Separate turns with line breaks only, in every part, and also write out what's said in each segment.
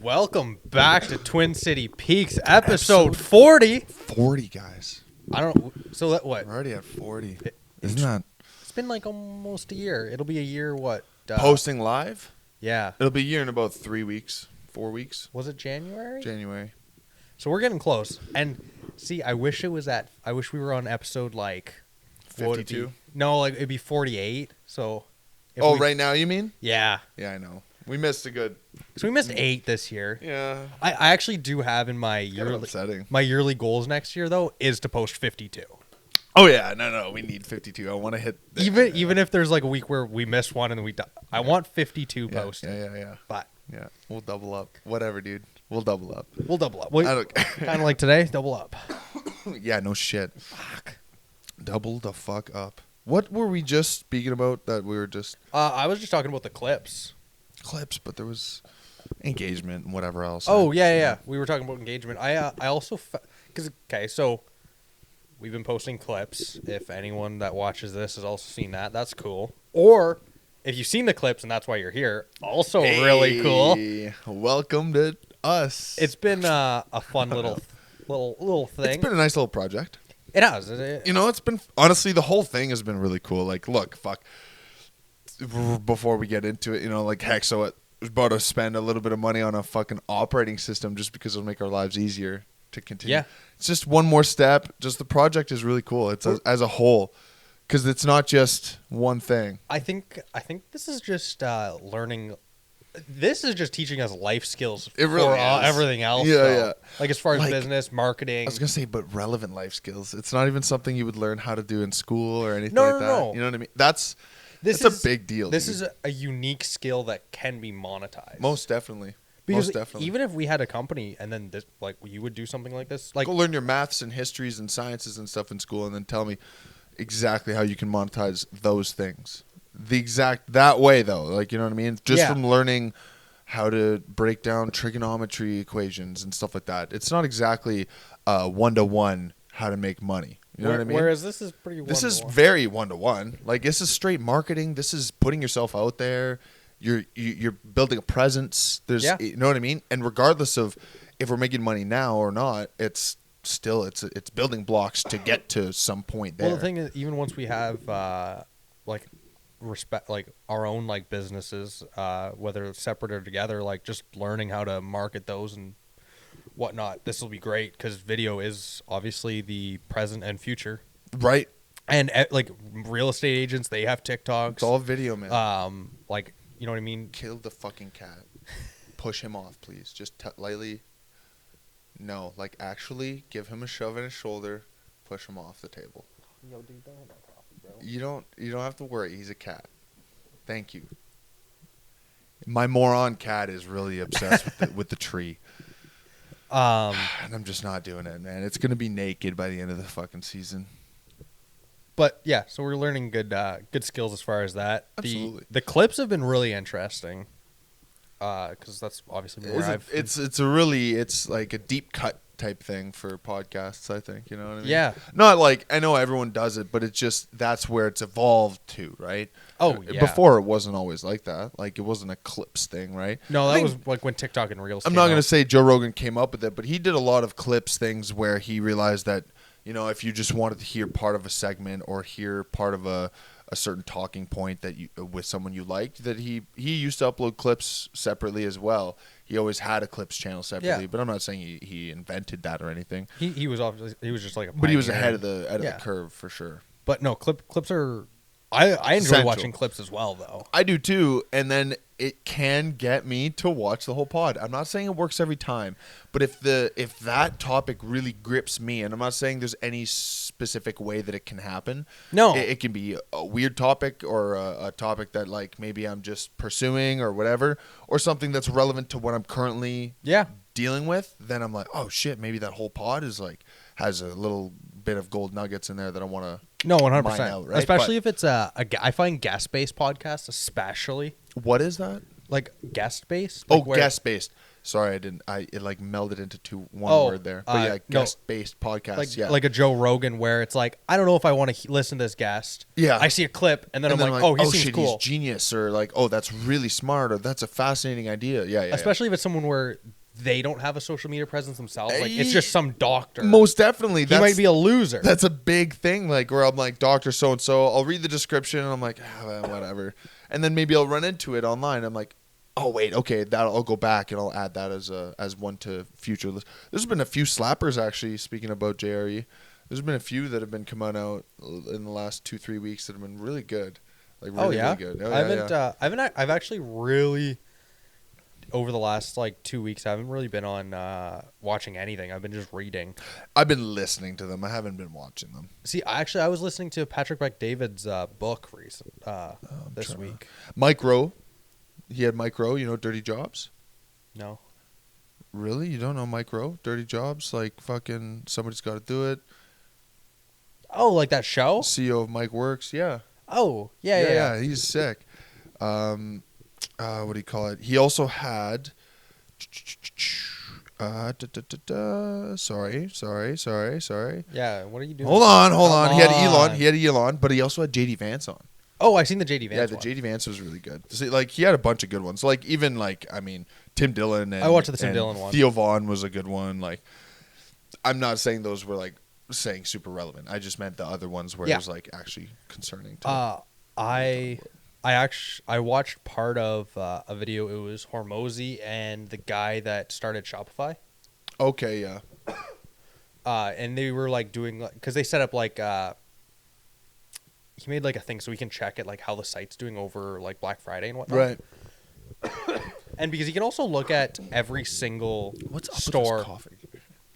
Welcome back to Twin City Peaks, episode 40.
40, guys.
I don't know. So that what?
We're already at 40.
It-
Isn't that
It's been like almost a year. It'll be a year. What?
posting live?
Yeah.
It'll be a year in about 3 weeks, 4 weeks.
Was it January?
January.
So we're getting close. And see, I wish we were on episode like what would it be?
52?
No, like it'd be 48. So.
Right now you mean?
Yeah.
Yeah, I know. We missed a good.
So we missed 8 this year.
Yeah.
I actually do have in my
Kind of upsetting.
yearly goals next year though is to post 52.
Oh yeah, no. We need 52. I want to hit.
Even if there's like a week where we miss one and I want 52
Yeah,
posted.
yeah.
But
Yeah, we'll double up. Whatever, dude. We'll double up.
we'll double up.
I don't.
Kind of like today, double up.
Yeah, no shit.
Fuck.
Double the fuck up. What were we just speaking about? That we were just
I was just talking about the clips.
clips, but there was engagement and whatever else.
Oh yeah. We were talking about engagement. I also because so we've been posting clips. If anyone that watches this has also seen that, that's cool. Or if you've seen the clips and that's why you're here, also really cool.
Welcome to us.
It's been a fun little thing.
It's been a nice little project.
It has.
You know, it's been honestly the whole thing has been really cool. Like, look, fuck. Before we get into it, you know, like Hexo was about to spend a little bit of money on a fucking operating system just because it'll make our lives easier to continue.
Yeah.
It's just one more step. Just the project is really cool. It's as a whole, because it's not just one thing.
I think this is just learning. This is just teaching us life skills
It really
for
is.
everything else.
Yeah,
though.
yeah.
Like as far as
Like,
business, marketing.
I was gonna say, but relevant life skills. It's not even something you would learn how to do in school or anything
No,
like
no,
that.
no.
You know what I mean? That's
This
a
is
big deal.
This
dude.
is a unique skill that can be monetized.
Most definitely.
because
Most definitely.
even if we had a company and then this, like you would do something like this, like
Go learn your maths and histories and sciences and stuff in school, and then tell me exactly how you can monetize those things. The exact that way though, like you know what I mean? Just
Yeah.
from learning how to break down trigonometry equations and stuff like that. It's not exactly 1-to-1 how to make money. You know what I mean?
Whereas this is pretty.
This is
one-to-one.
very 1-to-1. Like this is straight marketing. This is putting yourself out there. You're building a presence. There's
Yeah.
you know what I mean? And regardless of if we're making money now or not, it's still it's building blocks to get to some point there.
Well, the thing is, even once we have like respect, like our own like businesses, whether it's separate or together, like just learning how to market those and whatnot. This will be great because video is obviously the present and future.
Right?
And like real estate agents, they have TikToks.
It's all video, man.
Like you know what I mean.
Kill the fucking cat. Push him off, please. Just lightly. No, like actually give him a shove in his shoulder. Push him off the table.
Yo, dude, don't have that coffee, bro.
You don't have to worry. He's a cat. Thank you. My moron cat is really obsessed with the tree. And I'm just not doing it, man. It's gonna be naked by the end of the fucking season.
But yeah, so we're learning good skills as far as that.
Absolutely.
The clips have been really interesting. Because that's obviously more
It's like a deep cut type thing for podcasts. I think you know what I mean.
Yeah.
Not like I know everyone does it, but it's just that's where it's evolved to, right?
Oh, yeah.
Before it wasn't always like that. Like it wasn't a clips thing, right?
No,
I
that
think-
was like when TikTok and Reels.
I'm
came
not going to
out.
say Joe Rogan came up with it, but he did a lot of clips things where he realized that, you know, if you just wanted to hear part of a segment or hear part of a certain talking point that you with someone you liked, that he used to upload clips separately as well. He always had a clips channel separately,
Yeah.
but I'm not saying he invented that or anything.
He was obviously he was just like a.
But he was
pioneer.
ahead of the
Yeah.
curve for sure.
But no, clips are. I enjoy
Essential.
watching clips as well though.
I do too, and then it can get me to watch the whole pod. I'm not saying it works every time, but if that topic really grips me, and I'm not saying there's any specific way that it can happen.
No.
It can be a weird topic or a topic that like maybe I'm just pursuing or whatever, or something that's relevant to what I'm currently
Yeah.
dealing with. Then I'm like, oh shit, maybe that whole pod is like has a little bit of gold nuggets in there that I want to.
No, 100%.
Mine out, right?
Especially if it's I find guest-based podcasts, especially
What is that?
like guest-based.
Oh,
like where-
guest based. Sorry, I didn't. It like melded into one
Oh,
word there. But yeah,
no.
guest-based podcasts.
Like
yeah,
like a Joe Rogan where it's like, I don't know if I want to listen to this guest.
Yeah.
I see a clip and then
and
I'm
then
like, oh, he seems
shit,
cool.
he's genius, or like, oh, that's really smart, or that's a fascinating idea. Yeah, yeah.
Especially if it's someone where they don't have a social media presence themselves. Like it's just some doctor.
Most definitely.
He might be a loser.
That's a big thing. Like where I'm like, Doctor So and So. I'll read the description and I'm like, well, whatever. And then maybe I'll run into it online. I'm like, oh wait, okay, I'll go back and I'll add that as one to future list. There's been a few slappers actually. Speaking about JRE, there's been a few that have been coming out in the last 2-3 weeks that have been really good. Like really, really good. Oh,
I've actually really over the last like 2 weeks I haven't really been on watching anything. I've been just reading.
I've been listening to them. I haven't been watching them.
See, I was listening to Patrick Bet-David's book this week.
Mike Rowe. He had Mike Rowe, you know, Dirty Jobs.
No.
Really? You don't know Mike Rowe? Dirty Jobs? Like fucking Somebody's Got to Do It.
Oh, like that show?
CEO of Mike Works. Yeah.
Oh, yeah.
He's sick. What do you call it? He also had. Sorry.
Yeah, what are you doing?
Hold on.
Come
He had
on.
Elon, but he also had JD Vance on.
Oh, I seen the JD Vance.
Yeah, the
one.
JD Vance was really good. See, like he had a bunch of good ones. Like even like I mean Tim Dillon and
I watched the Tim Dillon one.
Theo Vaughn was a good one. Like I'm not saying those were like saying super relevant. I just meant the other ones where it was like actually concerning.
I watched part of a video. It was Hormozy and the guy that started Shopify.
Okay, yeah.
And they were like doing because they set up like he made like a thing so we can check it like how the site's doing over like Black Friday and whatnot.
Right.
And because he can also look at every single
What's up
store.
with this coffee?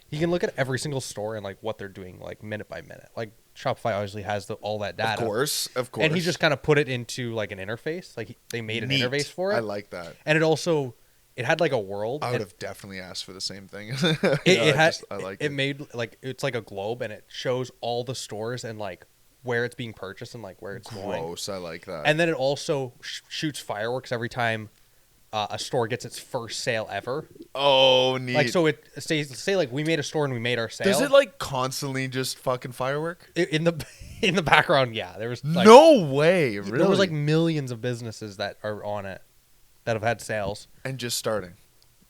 He can look at every single store and like what they're doing like minute by minute. Like Shopify obviously has all that data.
Of course.
And he just kind of put it into like an interface. Like they made an interface for it.
I like that.
And it had like a world.
I would
and
have definitely asked for the same thing.
It made like it's like a globe and it shows all the stores and like where it's being purchased and like where it's going.
Gross. I like that.
And then it also shoots fireworks every time a store gets its first sale ever.
Oh, neat.
Like so it say like we made a store and we made our sale.
Does it like constantly just fucking firework?
In the background? Yeah, there was like,
no way. Really?
There was like millions of businesses that are on it that have had sales
and just starting.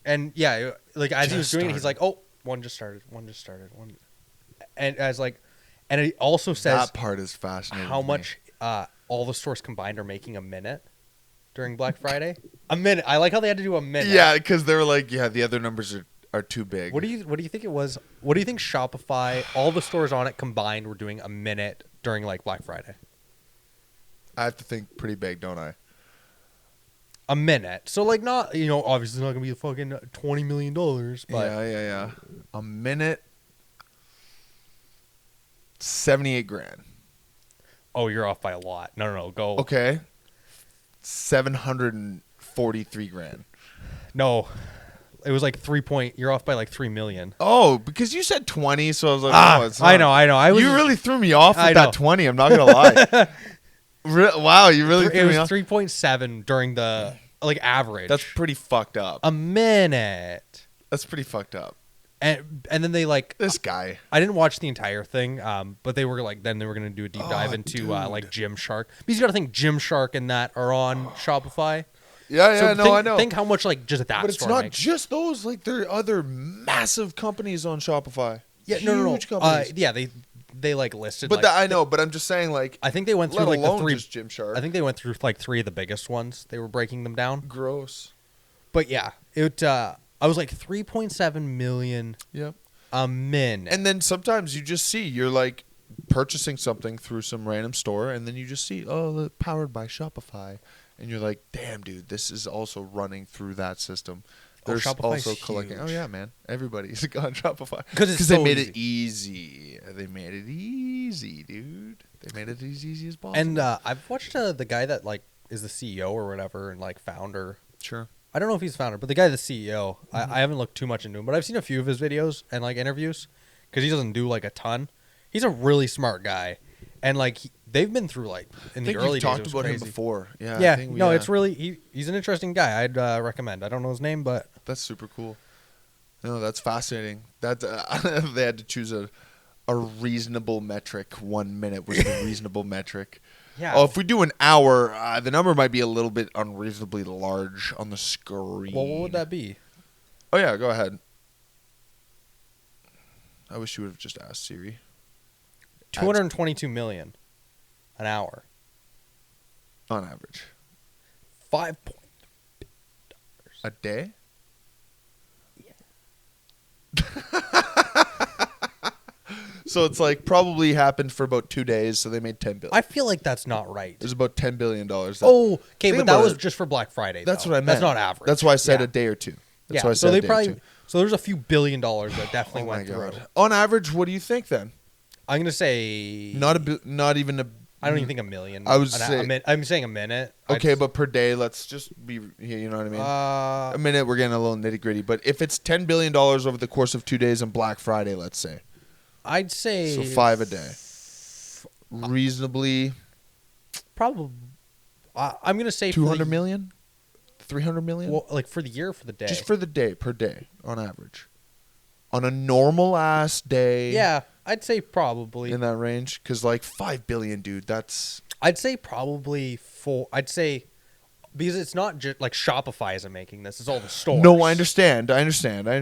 And yeah, like as he was doing it, he's
started.
like, "Oh, one just started, one," and as like, and it also says
that part is fascinating.
How much all the stores combined are making a minute during Black Friday? A minute. I like how they had to do a minute.
Yeah, because they were like, yeah, the other numbers are too big.
What do you think it was? What do you think Shopify, all the stores on it combined, were doing a minute during like Black Friday?
I have to think pretty big, don't I?
A minute. So like not, obviously not gonna be fucking $20 million, but
yeah. A minute, 78 grand.
Oh, you're off by a lot. No, go.
Okay. 743 grand.
No. It was like you're off by like 3 million.
Oh, because you said 20, so I was like, it's not.
I know.
You really threw me off with
I
that
know.
20. I'm not gonna lie. Wow, you really
It
threw
was
me off.
3.7 during the like average.
That's pretty fucked up.
A minute.
That's pretty fucked up.
And then they like
This guy.
I didn't watch the entire thing, but they were like then they were gonna do a deep dive into like Gymshark. Because you gotta think Gymshark and that are on Shopify.
Yeah,
So
I know.
Think how much like just that
But it's
store
not
makes.
just those. Like there are other massive companies on Shopify.
Yeah,
Huge
no.
companies.
Yeah, they like listed.
But
like,
I know. But I'm just saying, like,
I think they went through
let
like the
alone
three.
just Gymshark.
I think they went through like 3 of the biggest ones. They were breaking them down.
Gross.
But yeah, it. I was like 3.7 million
Yep.
a minute.
And then sometimes you just see you're like purchasing something through some random store, and then you just see, oh, powered by Shopify, and you're like, damn, dude, this is also running through that system. There's
Shopify's
also collecting.
huge.
Oh yeah, man, everybody's on Shopify
'Cause it's
they
so
made
easy.
it easy. They made it easy, dude. They made it as easy as possible.
And I've watched the guy that like is the CEO or whatever and like founder.
sure.
I don't know if he's founder, but the guy, the CEO. I haven't looked too much into him, but I've seen a few of his videos and like interviews because he doesn't do like a ton. He's a really smart guy, and like they've been through like in
I
the
think
early
you've
days.
talked
It was
about
crazy.
him before. Yeah. I
Yeah,
think
no, it's really he's an interesting guy. I'd recommend. I don't know his name, but
That's super cool. No, that's fascinating. That they had to choose a reasonable metric. 1 minute was the reasonable metric.
yeah.
Oh, if we do an hour, the number might be a little bit unreasonably large on the screen.
Well, what would that be?
Oh yeah, go ahead. I wish you would have just asked Siri.
222 million an hour.
On average.
5 point.
A day? So it's like probably happened for about 2 days, so they made 10 billion.
I feel like that's not right.
It was about $10 billion.
Oh, okay,
Think
but that
about
was
it.
just for Black Friday.
That's
though.
what I meant.
That's not average.
That's why I said
Yeah.
a day or two. That's
Yeah.
why I said
So they
a day or
probably
two.
so there's a few $1 billion that definitely
Oh my
went through.
god. On average, what do you think then?
I'm gonna say
Not even a.
I don't even think a million.
I would
An-
say-
I'm saying a minute.
Okay, but per day, let's just be. You know what I mean? A minute, we're getting a little nitty gritty. But if it's $10 billion over the course of 2 days on Black Friday, let's say,
I'd say
so 5 a day, reasonably
Probably. I'm gonna say
200 million, 300 million,
Well, like for the year, or for the day.
just for the day per day on average, on a normal ass day.
Yeah, I'd say probably.
In that range, because like 5 billion, dude, that's
I'd say probably four. I'd say because it's not just like Shopify isn't making this; it's all the stores.
no. I understand.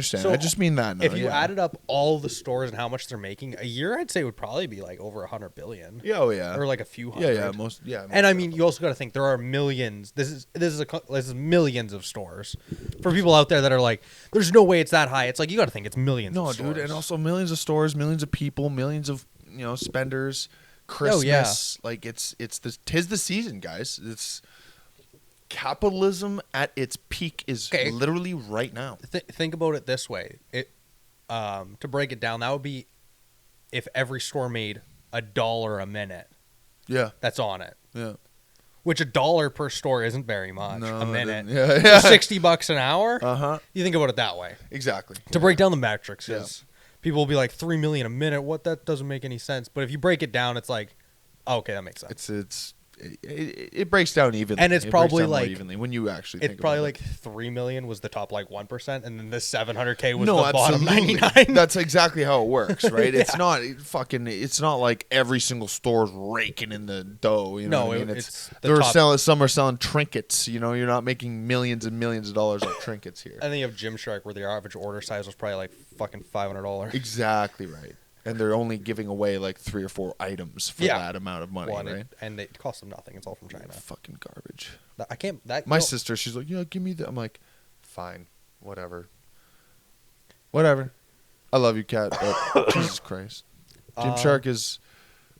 So
I just mean that. Now,
If you
yeah.
added up all the stores and how much they're making a year, I'd say it would probably be like over 100 billion.
yeah, oh yeah,
Or like a few hundred.
yeah, most.
And I mean, you also got to think there are millions. This is millions of stores. For people out there that are like, "There's no way it's that high." It's like you got to think it's millions.
No,
of stores.
dude, and also millions of stores, millions of people, millions of spenders. Christmas,
Oh, yeah.
like tis the season, guys. It's capitalism at its peak is
Okay.
literally right now.
Think about it this way. To break it down, that would be if every store made $1 a minute.
Yeah,
That's on it.
yeah.
Which $1 per store isn't very much.
No,
a minute.
yeah, yeah.
So $60 an hour.
Uh huh.
You think about it that way.
Exactly.
To break down the metrics,
Yeah.
is people will be like 3 million a minute. What? That doesn't make any sense. But if you break it down, it's like, oh, okay, that makes sense.
It breaks down evenly.
And it's
It breaks
probably
down more
like-
evenly when you actually.
It's
think
probably
about
like 3 million was the top like 1%, and then the 700K was
no,
the bottom
absolutely.
99.
That's exactly how it works, right? It's
Yeah.
not It's not like every single store's raking in the dough. You know
No,
what I mean?
it's the
they're
top-
selling. Some are selling trinkets. You're not making millions and millions of dollars on trinkets here.
And then you have Gymshark, where the average order size was probably like fucking $500.
Exactly right. And they're only giving away like 3 or 4 items for
Yeah.
that amount of money,
One,
right?
and it costs them nothing. It's all from China.
Fucking garbage.
I can't. That
My
no,
sister, she's like, yeah, give me that. I'm like, fine, whatever. Whatever. I love you, Kat, but Jesus Christ. Gymshark is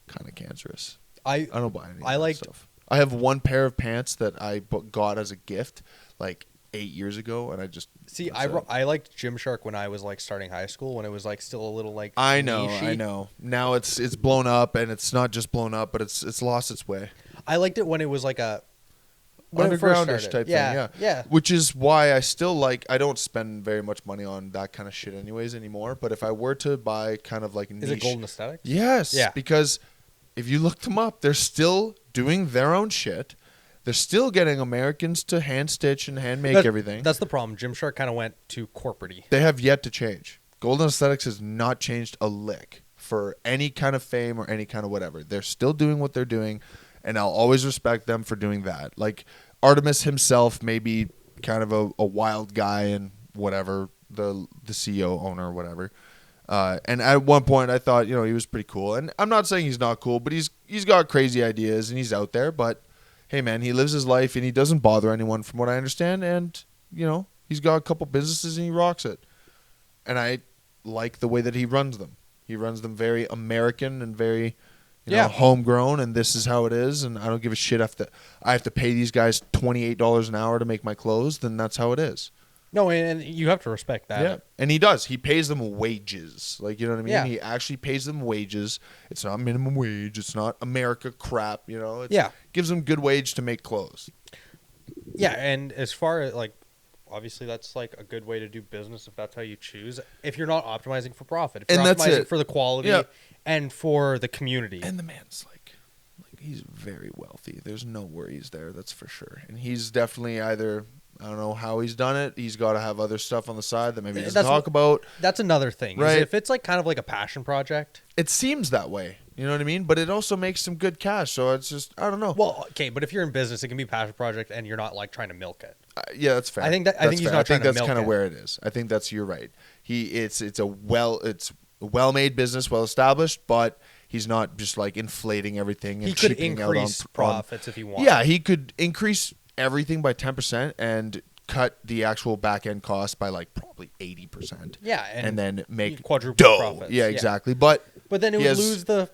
kind of cancerous. I don't buy any of
I
that
liked-
stuff. I have one pair of pants that I got as a gift like 8 years ago, and I just
see.
that's it.
I liked Gymshark when I was like starting high school, when it was like still a little like.
I know.
niche-y.
Now it's blown up, and it's not just blown up, but it's lost its way.
I liked it when it was like a when it first
Undergroundish
started.
type
Yeah,
thing, yeah.
yeah.
Which is why I still like. I don't spend very much money on that kind of shit, anyways, anymore. But if I were to buy kind of like niche,
Is it Golden Aesthetics?
yes,
Yeah.
because if you look them up, they're still doing their own shit. They're still getting Americans to hand stitch and hand make everything.
That's the problem. Gymshark kind of went too corporate-y.
They have yet to change. Golden Aesthetics has not changed a lick for any kind of fame or any kind of whatever. They're still doing what they're doing, and I'll always respect them for doing that. Like Artemis himself may be kind of a wild guy and whatever, the CEO, owner, whatever. And at one point I thought, he was pretty cool. And I'm not saying he's not cool, but he's got crazy ideas and he's out there. But hey, man, he lives his life and he doesn't bother anyone, from what I understand. And he's got a couple businesses and he rocks it. And I like the way that he runs them. He runs them very American and very, homegrown. And this is how it is. And I don't give a shit if I have to pay these guys $28 an hour to make my clothes. Then that's how it is.
No, and you have to respect that.
Yeah, and he does. He pays them wages. Like, you know what I mean?
Yeah.
He actually pays them wages. It's not minimum wage. It's not America crap. It's,
Yeah.
gives them good wage to make clothes.
Yeah, and as far as like, obviously that's like a good way to do business if that's how you choose. If you're not optimizing for profit, if you're
And that's
optimizing
it.
for the quality
Yeah.
and for the community.
And the man's like he's very wealthy. There's no worries there, that's for sure. And he's definitely either, I don't know how he's done it. He's got to have other stuff on the side that maybe he doesn't talk about.
That's another thing.
Right.
Is if it's like kind of like a passion project.
It seems that way. You know what I mean? But it also makes some good cash. So it's just, I don't know.
Well, okay, but if you're in business, it can be a passion project, and you're not like trying to milk it.
Yeah, that's fair.
I think he's
fair.
not
I
trying
think
to
that's
milk
kind of
it.
where it is. I think you're right. It's a well-made business, well established, but he's not just like inflating everything and
He could
cheaping out
increase profits if he wanted.
Yeah, he could increase everything by 10% and cut the actual back end cost by like probably 80%.
Yeah,
and then make
quadruple
dough.
profits.
Yeah, exactly. But
then it
he
would
has
lose the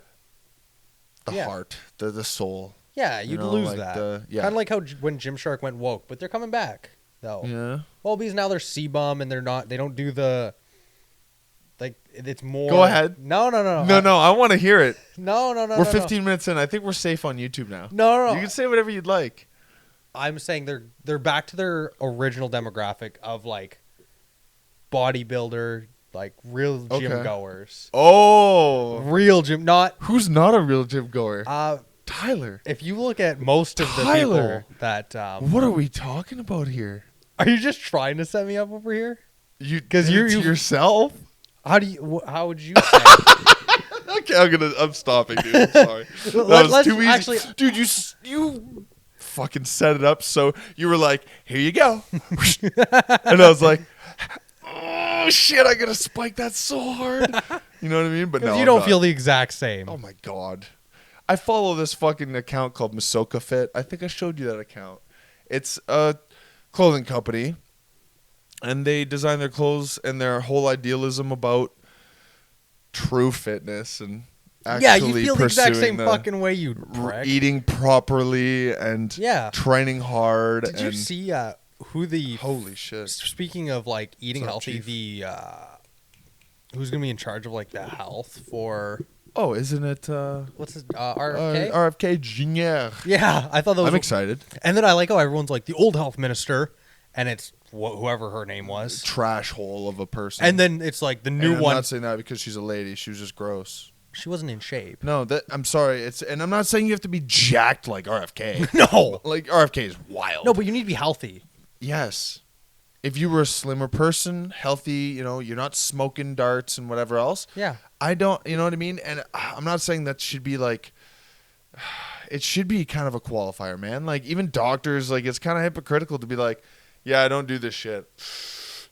heart, the soul.
Yeah, you'd lose
like
that.
yeah.
Kind of like how when Gymshark went woke, but they're coming back though.
Yeah.
Well, because now they're CBUM and they don't do the like it's more.
Go ahead.
No.
No, I want to hear it.
No.
We're 15 minutes in. I think we're safe on YouTube now.
No.
You can say whatever you'd like.
I'm saying they're back to their original demographic of like bodybuilder, like real gym goers.
Oh,
Real gym, not
who's not a real gym goer?
Tyler. If you look at most of the
Tyler.
people that
what are we talking about here?
Are you just trying to set me up over here?
Because you're yourself.
How would you say?
Okay, I'm stopping, dude. I'm sorry. That was too easy.
Actually,
dude, you fucking set it up so you were like, here you go. And I was like, oh shit, I gotta spike that so hard. You know what I mean? But no,
you don't feel the exact same.
Oh my god. I follow this fucking account called Masoka Fit. I think I showed you that account. It's a clothing company, and they design their clothes and their whole idealism about true fitness and actually
you feel the exact same fucking way, you prick.
Eating properly and training hard.
Did you see who the
holy shit?
Speaking of like eating healthy,
Chief?
Who's gonna be in charge of like the health for?
Oh, isn't it?
What's his RFK?
RFK Jr.
Yeah, I thought that was.
I'm excited.
And then I like how everyone's like the old health minister, and it's whoever her name was.
Trash hole of a person.
And then it's like the new one.
I'm not saying that because she's a lady. She was just gross.
She wasn't in shape.
No, I'm sorry. And I'm not saying you have to be jacked like RFK.
No,
like RFK is wild.
No, but you need to be healthy.
Yes. If you were a slimmer person, healthy, you're not smoking darts and whatever else.
Yeah.
I don't, you know what I mean? And I'm not saying that should be like, it should be kind of a qualifier, man. Like even doctors, like it's kind of hypocritical to be like, yeah, I don't do this shit.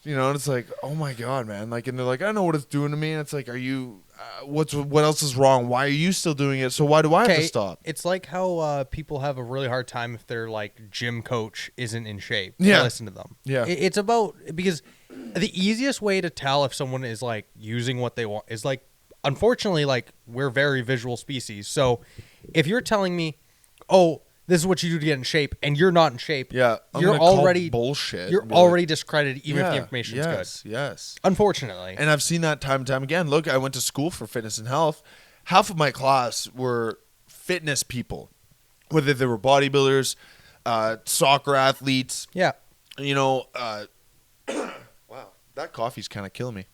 And it's like, oh my God, man. Like, and they're like, I know what it's doing to me. And it's like, are you, what else is wrong? Why are you still doing it? So why do I have to stop?
It's like how people have a really hard time if their like gym coach isn't in shape.
Yeah.
Listen to them.
Yeah.
It's about, because the easiest way to tell if someone is like using what they want is like, unfortunately, like we're very visual species. So if you're telling me, oh, this is what you do to get in shape, and you're not in shape.
Yeah,
you're already
bullshit.
You're already discredited, even if the information is good.
Yes,
unfortunately.
And I've seen that time and time again. Look, I went to school for fitness and health. Half of my class were fitness people, whether they were bodybuilders, soccer athletes.
Yeah.
Wow, that coffee's kind of killing me.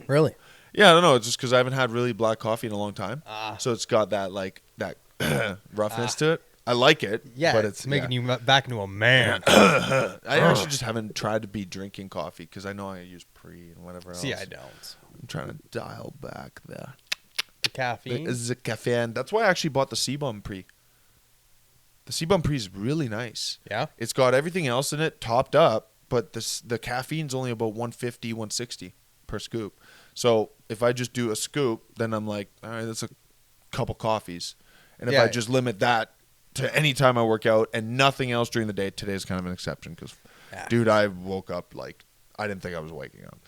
Really?
Yeah, I don't know. It's just because I haven't had really black coffee in a long time, so it's got that roughness to it. I like it.
Yeah,
but
it's making you back into a man.
I actually just haven't tried to be drinking coffee because I know I use pre and whatever else.
See, I don't.
I'm trying to dial back the
caffeine.
The caffeine. That's why I actually bought the CBum pre. The CBum pre is really nice.
Yeah,
it's got everything else in it topped up, but the caffeine's only about 150, 160 per scoop. So if I just do a scoop, then I'm like, all right, that's a couple coffees. And if I just limit that to any time I work out and nothing else during the day, today's kind of an exception because, dude, I woke up like I didn't think I was waking up.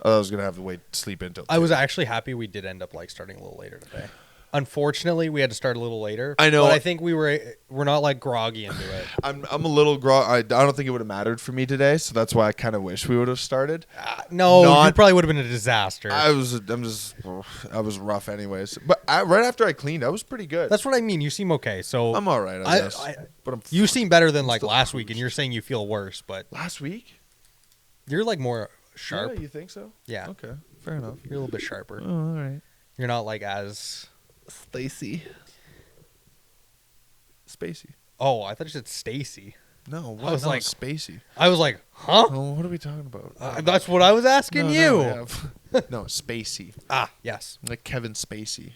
I was going to have to sleep until 2.
I was actually happy we did end up like starting a little later today. Unfortunately, we had to start a little later.
I know.
But I think we're not like groggy into it.
I'm a little groggy. I don't think it would have mattered for me today, so that's why I kind of wish we would have started.
No, you probably would have been a disaster.
I was rough anyways. But right after I cleaned, I was pretty good.
That's what I mean. You seem okay, so
I'm all right. I guess.
But you seem better than like last week, and you're saying you feel worse. But
last week,
you're like more sharp.
Yeah, you think so?
Yeah.
Okay, fair enough.
You're a little bit sharper.
Oh, all right.
You're not like as
Stacy. Spacey.
Oh, I thought you said Stacy.
No, what?
I was
No,
like-
Spacey.
I was like, huh?
Oh, what are we talking about?
That's what I was asking you.
No, Spacey.
Ah, yes.
Like Kevin Spacey.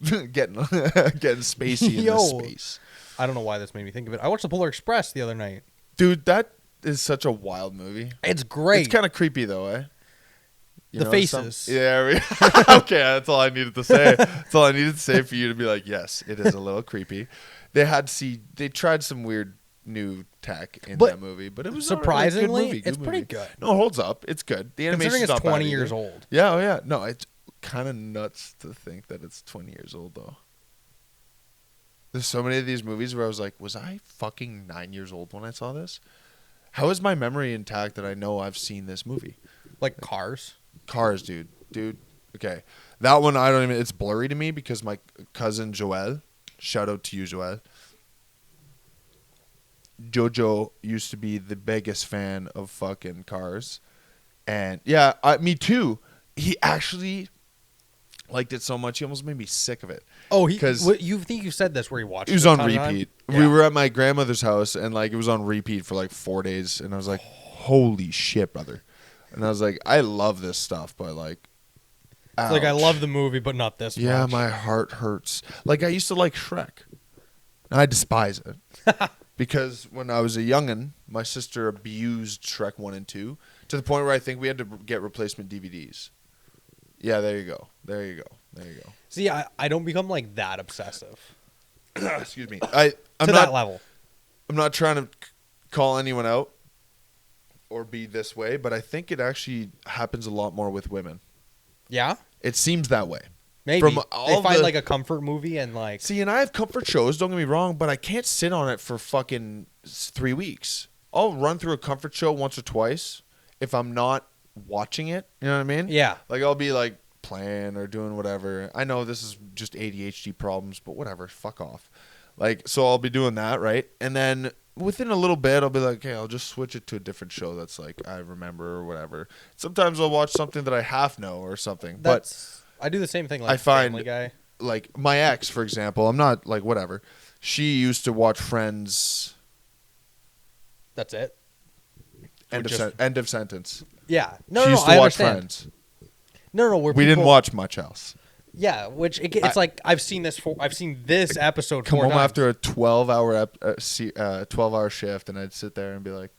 getting Spacey in
Yo.
the space.
I don't know why this made me think of it. I watched The Polar Express the other night.
Dude, that is such a wild movie.
It's great.
It's kind of creepy though, eh?
The faces.
Yeah. Okay, that's all I needed to say. That's all I needed to say for you to be like, yes, it is a little creepy. They tried some weird new tech in
But
that movie, but it was
surprisingly,
all right. Good movie,
it's pretty good.
No, it holds up. It's good. The animation's
Considering it's
not bad
20
either.
years old.
Yeah, oh yeah. No, it's kind of nuts to think that it's 20 years old though. There's so many of these movies where I was like, was I fucking 9 years old when I saw this? How is my memory intact that I know I've seen this movie?
Like Cars.
Cars, dude. Okay. That one, I don't even, it's blurry to me because my cousin Joel, shout out to you, Joel. Jojo used to be the biggest fan of fucking Cars. And yeah, me too. He actually liked it so much, he almost made me sick of it.
Oh,
you
think you said this where he watched
It was
a
on
ton of time?
repeat.
Yeah.
We were at my grandmother's house, and like it was on repeat for like 4 days, and I was like, "Holy shit, brother!" And I was like, "I love this stuff, but like,
It's like I
ouch.
love the movie, but not this
Yeah,
much.
my heart hurts. Like I used to like Shrek. I despise it because when I was a youngin, my sister abused Shrek 1 and 2 to the point where I think we had to get replacement DVDs. Yeah, there you go.
See, I don't become like that obsessive
Excuse me. I'm
to
not
that level.
I'm not trying to call anyone out or be this way, but I think it actually happens a lot more with women.
Yeah,
It seems that way.
maybe
From
they
all
find
the-
like a comfort movie and like
See, and I have comfort shows, don't get me wrong, but I can't sit on it for fucking 3 weeks. I'll run through a comfort show once or twice if I'm not watching it. You know what I mean?
yeah.
Like I'll be like playing or doing whatever. I know this is just ADHD problems, but whatever. Fuck off. Like, so I'll be doing that, right? And then within a little bit, I'll be like, okay, I'll just switch it to a different show that's like I remember or whatever. Sometimes I'll watch something that I half know or something.
That's I do the same thing. Like
I find-
Family Guy.
But like my ex, for example, I'm not like whatever. She used to watch Friends.
That's it.
End
just-
of sentence.
Yeah. No,
she
no,
used
no.
to
I
watch
understand.
Friends.
No. Where
We didn't
people-
watch much else.
Yeah, which it's like I've seen this episode.
Come
4
home
times.
after a 12-hour shift, and I'd sit there and be like,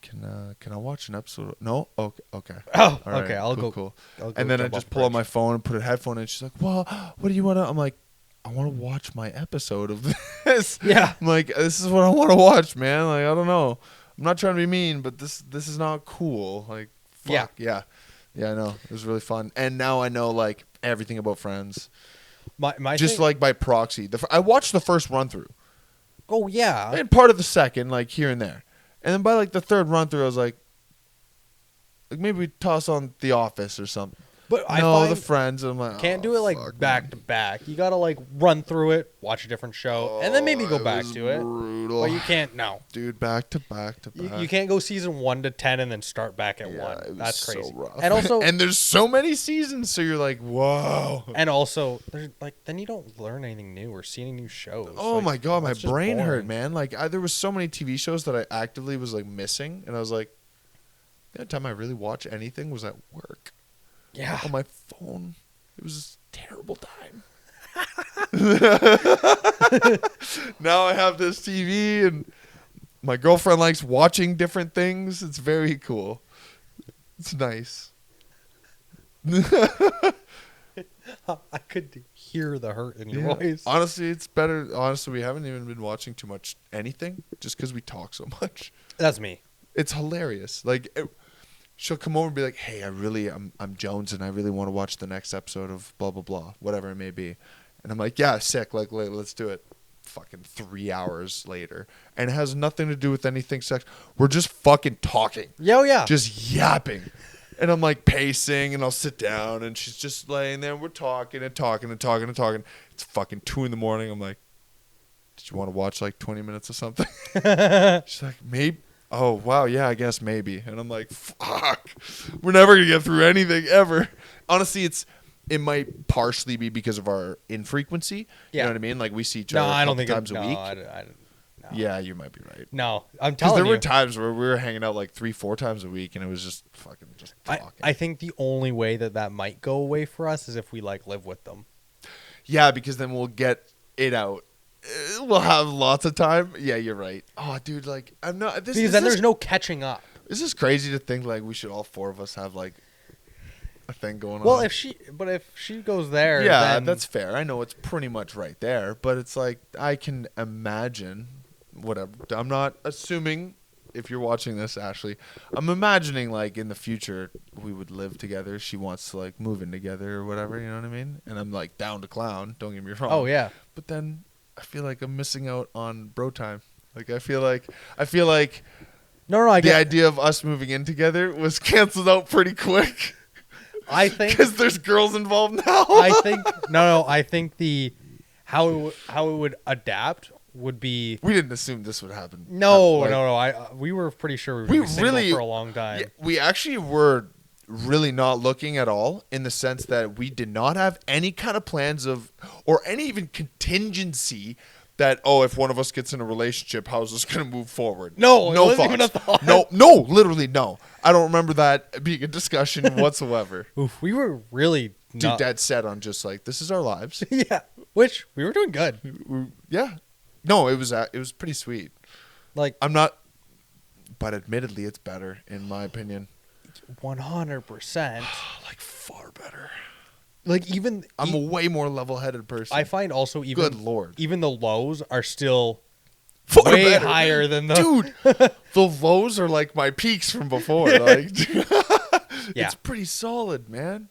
"Can I watch an episode?" No, okay.
Oh,
All right,
okay. I'll go.
Cool.
I'll go
And then I
jump
just
off
pull out
bridge.
my phone and put a headphone in. She's like, "Well, what do you want to?" I'm like, "I want to watch my episode of this."
Yeah.
I'm like, "This is what I want to watch, man." Like, I don't know. I'm not trying to be mean, but this is not cool. Like, fuck. Yeah. I know. It was really fun. And now I know like everything about Friends.
My
Just
thing-
like by proxy. I watched the first run through.
oh yeah.
And part of the second, like here and there. And then by like the third run through, I was like maybe we toss on The Office or something.
But I
No,
find
the Friends. I'm like,
can't
oh,
do it like
fuck,
back
man.
to back. You gotta like run through it, watch a different show, and then maybe go
Oh,
back
was
to it.
brutal.
But you can't. No,
Dude, back to back to back.
you can't go season 1 to 10 and then start back at
Yeah,
1.
it was
That's
so
crazy.
rough.
And also,
and there's so many seasons, so you're like, whoa.
and also, there's like then you don't learn anything new or see any new shows.
Oh
Like,
my god, my
it's just
brain hurt,
boring.
man. Like there was so many TV shows that I actively was like missing, and I was like, the only time I really watched anything was at work
Yeah.
on my phone. It was a terrible time. Now I have this TV, and my girlfriend likes watching different things. It's very cool. It's nice.
I could hear the hurt in your
Yeah.
voice.
Honestly, it's better. Honestly, we haven't even been watching too much anything just because we talk so much.
That's me.
It's hilarious. Like she'll come over and be like, "Hey, I'm Jones, and I really want to watch the next episode of blah blah blah, whatever it may be." And I'm like, "Yeah, sick. Like, let's do it." Fucking 3 hours later, and it has nothing to do with anything sex. We're just fucking talking,
Yo, yeah.
just yapping. And I'm like pacing, and I'll sit down, and she's just laying there. And we're talking and talking and talking and talking. It's fucking 2 a.m. I'm like, "Did you want to watch like 20 minutes of something?" She's like, "Maybe." Oh wow, yeah, I guess maybe. And I'm like, "Fuck, we're never gonna get through anything ever." Honestly, it might partially be because of our infrequency. You
Yeah.
know what I mean? Like we see each
No,
other
I
a
don't
couple
think
times a week.
No.
Yeah, you might be right.
No, I'm
Because
telling
there
you.
were times where we were hanging out like 3-4 times a week, and it was just fucking just talking.
I think the only way that might go away for us is if we like live with them.
Yeah, because then we'll get it out. We'll have lots of time. Yeah, you're right. Oh, dude, like I'm not.
Because then there's no catching up.
This is crazy to think like we should all 4 of us have like a thing going on.
Well, if she goes there,
yeah,
then
that's fair. I know it's pretty much right there, but it's like I can imagine whatever. I'm not assuming if you're watching this, Ashley. I'm imagining like in the future we would live together. She wants to like move in together or whatever. You know what I mean? And I'm like down to clown. Don't get me wrong.
Oh yeah.
But then I feel like I'm missing out on bro time. Like I feel like
No, I
the
get.
idea of us moving in together was canceled out pretty quick.
I think
Because there's girls involved now.
I think no. I think the how it would adapt would be
We didn't assume this would happen.
no.
Like,
We were pretty sure we were
We
gonna be single
really-
for a long time.
yeah, we actually were really not looking at all in the sense that we did not have any kind of plans of or any even contingency that if one of us gets in a relationship, how's this going to move forward?
No, it
no
wasn't
thoughts.
even a thought.
No, literally no. I don't remember that being a discussion whatsoever.
Oof, we were really
Dude, dead set on just like this is our lives.
yeah, which we were doing good.
Yeah. No, it was pretty sweet.
Like
I'm not, but admittedly, it's better in my opinion.
100%.
Like far better.
Like even
I'm a way more level-headed person.
I find also even
Good Lord.
even the lows are still
Far
way
better.
higher than the
Dude, the lows are like my peaks from before. Like,
Yeah.
It's pretty solid, man.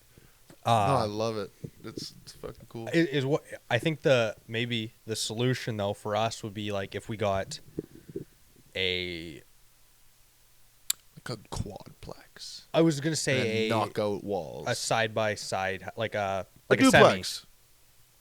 No, I
uh,
love it. It's fucking cool.
is what I think maybe the solution though for us would be like if we got a
Like a quadplex.
I was gonna say
And knockout walls.
a side by side like a
a
semi.
duplex.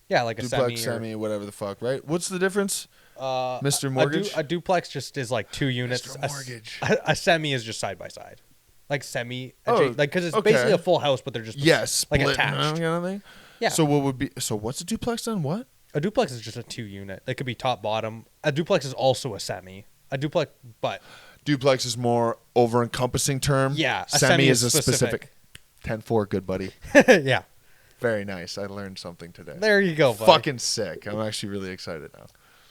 Yeah, like a
Duplex,
semi.
semi, whatever the fuck, right? What's the difference? Mr.
A
Mortgage?
a duplex just is like 2 units.
Mr. Mortgage.
A semi is just side by side, like semi.
Oh,
like because it's
okay.
basically a full house, but they're just
Yes.
like
split,
attached.
kind of thing?
Yeah.
So what would be? So what's a duplex then? What?
A duplex is just a 2 unit. It could be top bottom. A duplex is also a semi. A duplex, but
Duplex is more over encompassing term.
Yeah, a
Semi is a
specific.
specific. 10-4, good buddy.
yeah.
Very nice. I learned something today.
There you go. Buddy.
Fucking sick. I'm actually really excited now.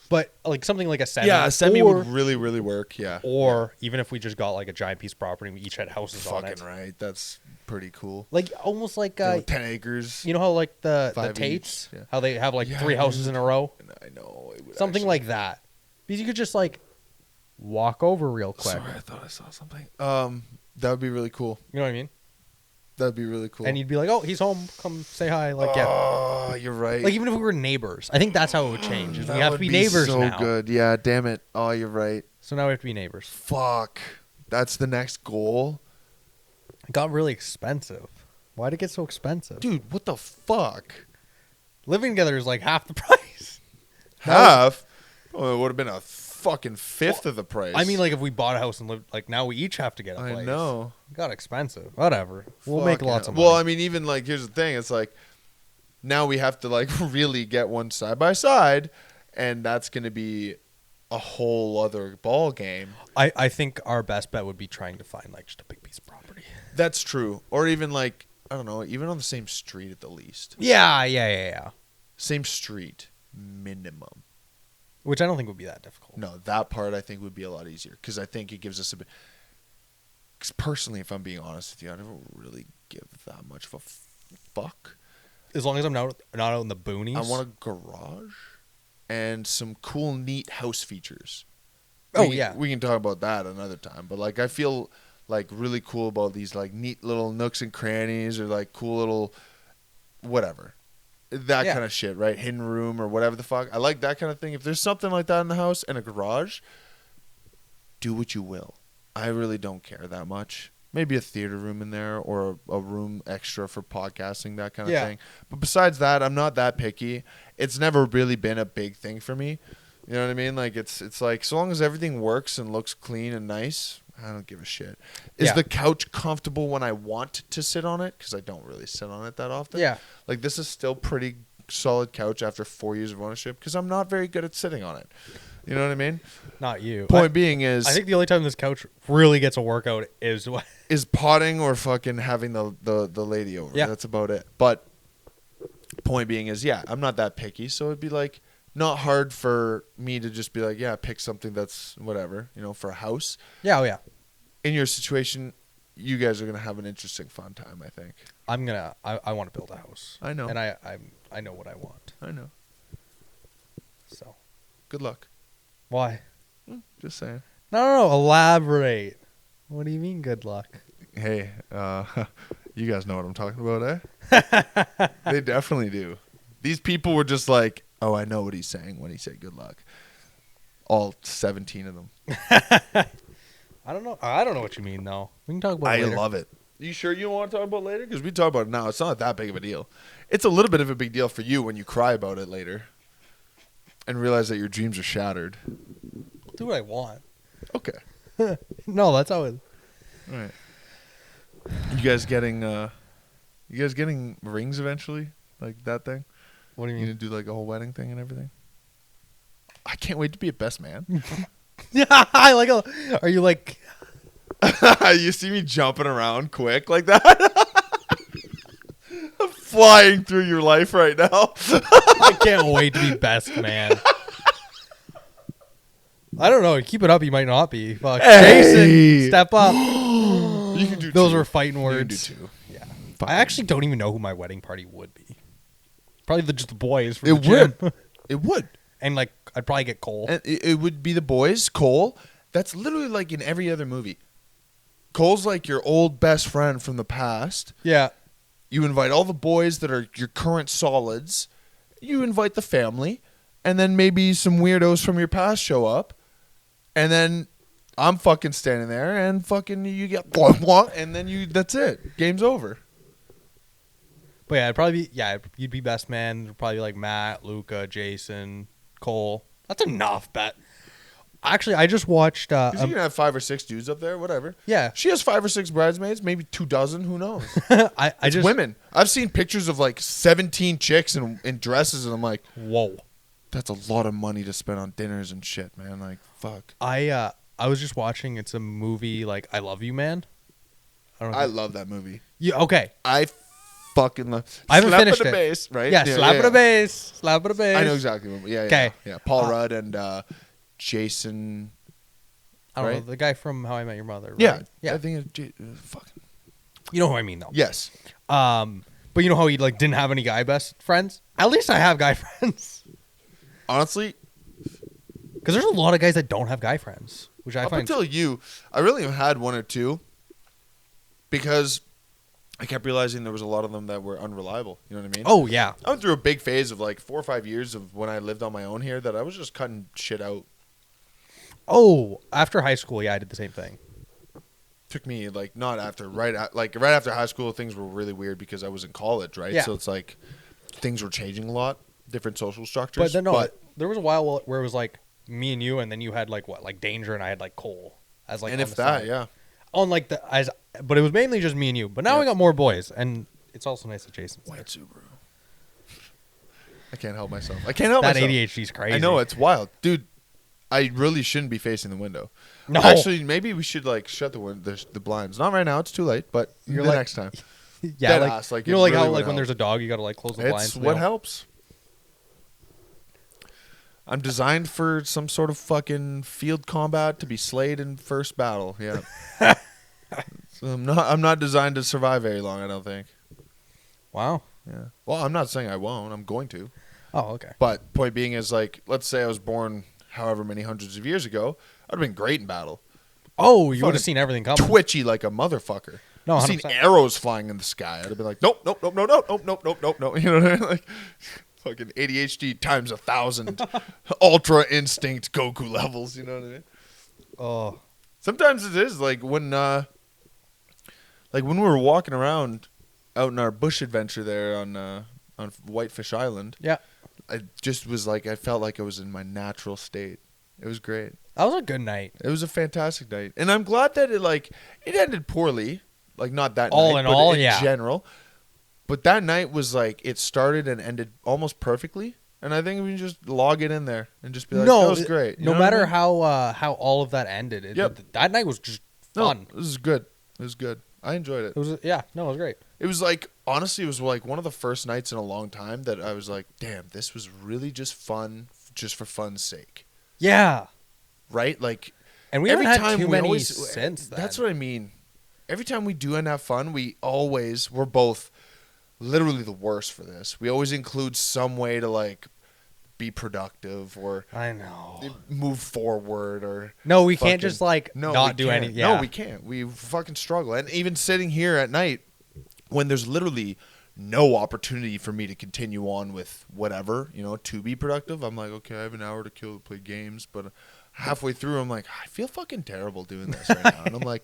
But like something like a semi.
Yeah, a semi
or,
would really, really work. Yeah.
Or even if we just got like a giant piece of property, and we each had houses on it.
Fucking right. That's pretty cool.
Like almost like
10 acres.
you know how like the
5
Tates,
each, yeah.
how they have like
Yeah,
3 houses in a row,
I know. It would
something
actually-
like that. Because you could just like walk over real quick.
Sorry, I thought I saw something. That would be really cool.
You know what I mean?
That'd be really cool.
And you'd be like, "Oh, he's home. Come say hi." Like yeah.
Oh, you're right.
Like even if we were neighbors, I think that's how it would change. is
That
we have to
would
be neighbors
so
now.
good. Yeah, damn it. Oh, you're right.
So now we have to be neighbors.
Fuck. That's the next goal.
It got really expensive. Why'd it get so expensive?
Dude, what the fuck?
Living together is like half the price.
Half? Oh, it would have been a fucking fifth of the price.
I mean, like if we bought a house and lived, like now we each have to get a place.
I know.
It got expensive. Whatever. We'll make
Fuck
lots
yeah.
of money.
Well, I mean, even like, here's the thing. It's like, now we have to like really get one side by side, and that's going to be a whole other ball game.
I think our best bet would be trying to find like just a big piece of property.
That's true. Or even like, I don't know, even on the same street at the least.
Yeah.
Same street, minimum.
Which I don't think would be that difficult.
No, that part I think would be a lot easier because I think it gives us a bit. Because personally, if I'm being honest with you, I don't really give that much of a fuck.
As long as I'm not out in the boonies.
I want a garage and some cool, neat house features.
Oh, yeah.
We can talk about that another time. But like, I feel like really cool about these like neat little nooks and crannies or like cool little whatever. That
Yeah.
kind of shit, right? Hidden room or whatever the fuck. I like that kind of thing. If there's something like that in the house and a garage, do what you will. I really don't care that much. Maybe a theater room in there or a room extra for podcasting, that kind of
Yeah.
thing. But besides that, I'm not that picky. It's never really been a big thing for me. You know what I mean? Like it's like so long as everything works and looks clean and nice, I don't give a shit. Is
Yeah.
the couch comfortable when I want to sit on it? Because I don't really sit on it that often.
Yeah.
Like, this is still pretty solid couch after 4 years of ownership because I'm not very good at sitting on it. You know what I mean?
Not you.
Point being is,
I think the only time this couch really gets a workout is when
is potting or fucking having the lady over.
Yeah.
That's about it. But point being is, yeah, I'm not that picky, so it'd be like not hard for me to just be like, yeah, pick something that's whatever, you know, for a house.
Yeah, oh yeah.
In your situation, you guys are gonna have an interesting, fun time, I think.
I want to build a house.
I know.
And I know what I want.
I know.
So
Good luck.
why?
Just saying.
No. Elaborate. What do you mean? Good luck.
Hey, you guys know what I'm talking about, eh? They definitely do. These people were just like, oh, I know what he's saying when he said good luck. All 17 of them.
I don't know. I don't know what you mean though. We can talk about it
I
later.
love it. You sure you don't want to talk about it later? Because we talk about it now. It's not that big of a deal. It's a little bit of a big deal for you when you cry about it later and realize that your dreams are shattered.
I'll do what I want.
Okay.
No, that's how it.
All right. You guys getting rings eventually? Like that thing?
What do you
You
mean?
gonna do like a whole wedding thing and everything? I can't wait to be a best man.
Yeah, I like. Are you like?
You see me jumping around quick like that? I'm flying through your life right now.
I can't wait to be best man. I don't know. Keep it up. You might not be. Fuck.
Hey!
Jason, step up.
You can do
Those
two.
were fighting
You can do
words.
two.
Yeah.
Fuck.
I actually don't even know who my wedding party would be. Probably just the boys. From
It
the gym.
would. It would.
And like, I'd probably get Cole.
And it would be the boys, Cole. That's literally like in every other movie. Cole's like your old best friend from the past.
Yeah.
You invite all the boys that are your current solids. You invite the family. And then maybe some weirdos from your past show up. And then I'm fucking standing there and fucking you get blah, blah, and then that's it. Game's over.
But yeah, it'd probably be, you'd be best man. It'd probably be like Matt, Luca, Jason, Cole. That's enough, bet. Actually, I just watched.
Because you can have 5 or 6 dudes up there, whatever.
Yeah.
She has 5 or 6 bridesmaids, maybe 2 dozen, who knows?
I
It's
just
women. I've seen pictures of like 17 chicks in dresses, and I'm like,
Whoa.
that's a lot of money to spend on dinners and shit, man. Like, fuck.
I was just watching. It's a movie like I Love You, Man. I don't know.
I love that movie.
Yeah. Okay.
I fucking love.
I haven't
Slap
finished
at the
it.
bass, right?
Yeah. Slap it a bass. Slap it a bass.
I know exactly. What, yeah.
Okay.
Yeah. Paul Rudd and Jason.
I don't know
right?
the guy from How I Met Your Mother. Right?
Yeah.
Yeah.
I think it's fucking.
You know who I mean though.
Yes.
But you know how he like didn't have any guy best friends? At least I have guy friends.
Honestly,
Because there's a lot of guys that don't have guy friends, which I
up
find.
until you, I really have had 1 or 2 because I kept realizing there was a lot of them that were unreliable. You know what I mean?
Oh yeah.
I went through a big phase of like 4 or 5 years of when I lived on my own here that I was just cutting shit out.
Oh, after high school, yeah, I did the same thing.
Took me like not after right after high school things were really weird because I was in college, right?
Yeah.
So it's like things were changing a lot, different social structures.
But then no, there was a while where it was like me and you, and then you had like what, like Danger, and I had like Cole as like.
and
on
if
the
that,
side.
yeah.
On like but it was mainly just me and you. But now
Yeah.
we got more boys, and it's also nice that Jason's there.
White Subaru. I can't help myself. I can't help
That
myself.
ADHD is crazy.
I know it's wild, dude. I really shouldn't be facing the window.
No,
Actually, maybe we should like shut the blinds. Not right now; it's too late. But
You're
the
like-
next time,
yeah,
dead
like,
ass, like,
you know,
it
like
really
how
would
like when
help.
there's a dog, you gotta like close the blinds.
it's
so they
what
don't-
helps. I'm designed for some sort of fucking field combat to be slayed in first battle. Yeah. So I'm not designed to survive very long. I don't think.
Wow.
Yeah. Well, I'm not saying I won't. I'm going to.
Oh, okay.
But point being is like, let's say I was born however many hundreds of years ago. I'd have been great in battle.
Oh, you would
Fucking
have seen everything coming.
Twitchy like a motherfucker.
No,
I've seen
100%.
arrows flying in the sky. I'd have been like, nope, nope, nope, nope, nope, nope, nope, nope, nope, nope. You know what I mean? Like, fucking ADHD times 1,000, ultra instinct Goku levels. You know what I mean?
Oh,
Sometimes it is like when we were walking around out in our bush adventure there on Whitefish Island.
yeah.
I just was like, I felt like I was in my natural state. It was great.
That was a good night.
It was a fantastic night, and I'm glad that it ended poorly. Like not that
All
night,
in
but
all,
in
yeah.
general. But that night was like it started and ended almost perfectly, and I think we can just log it in there and just be like, that was great. You
No
know what I
matter
mean?
how all of that ended, that night was just fun.
No, this is good. It was good. I enjoyed it.
It was it was great.
It was like honestly, it was like one of the first nights in a long time that I was like, damn, this was really just fun, just for fun's sake,
Yeah,
right? Like
and we
every
haven't had
time
too
we
many
always,
since then.
that's what I mean. Every time we do end have fun, we're both literally the worst for this. We always include some way to like be productive or
I know.
move forward or
No, we can't
fucking-
just like
no,
not
we
do
can't.
anything. Yeah.
No, we can't. We fucking struggle. And even sitting here at night when there's literally no opportunity for me to continue on with whatever, to be productive, I'm like, okay, I have an hour to kill to play games, but halfway through I'm like, I feel fucking terrible doing this right now. And I'm like,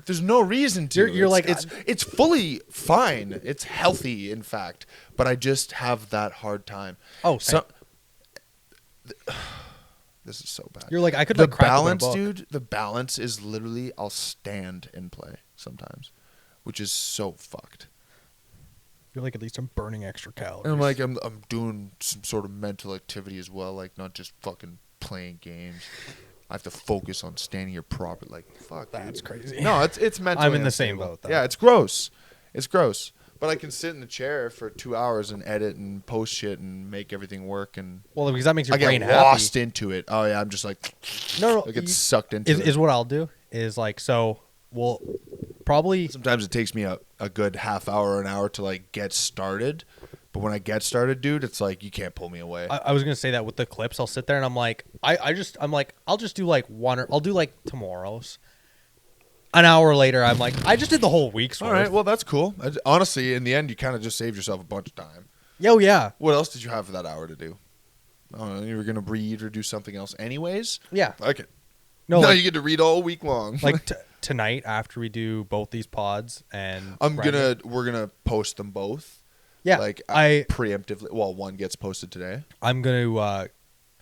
there's no reason to.
You're like,
it's fully fine. It's healthy, in fact, but I just have that hard time.
Oh, same.
This is so bad.
You're like, I could
The
like crack open a
balance,
book.
dude. The balance is literally I'll stand and play sometimes, which is so fucked.
You're like, at least I'm burning extra calories.
And I'm like, I'm doing some sort of mental activity as well, like not just fucking playing games. I have to focus on standing here proper. Like, fuck,
That's
dude.
crazy.
No, it's mental.
I'm in the same boat, though.
Yeah, it's gross. It's gross. But I can sit in the chair for 2 hours and edit and post shit and make everything work. And
Well, because that makes your
I
brain
get
happy.
lost into it. Oh yeah, I'm just like,
No,
I get sucked into it.
Is what I'll do is like, so we'll probably
Sometimes it takes me a good half hour, an hour to like get started. But when I get started, dude, it's like you can't pull me away.
I was gonna say that with the clips, I'll sit there and I'm like, I'm like, I'll just do like one, or I'll do like tomorrow's. An hour later, I'm like, I just did the whole week's
All
worth.
right, well that's cool. Honestly, in the end, you kind of just saved yourself a bunch of time.
Yo, yeah,
What else did you have for that hour to do? I don't know. You were gonna read or do something else, anyways.
yeah.
Okay.
No,
now
like,
you get to read all week long.
like tonight after we do both these pods, and
we're gonna post them both.
yeah,
Like
I
preemptively. Well, one gets posted today.
I'm gonna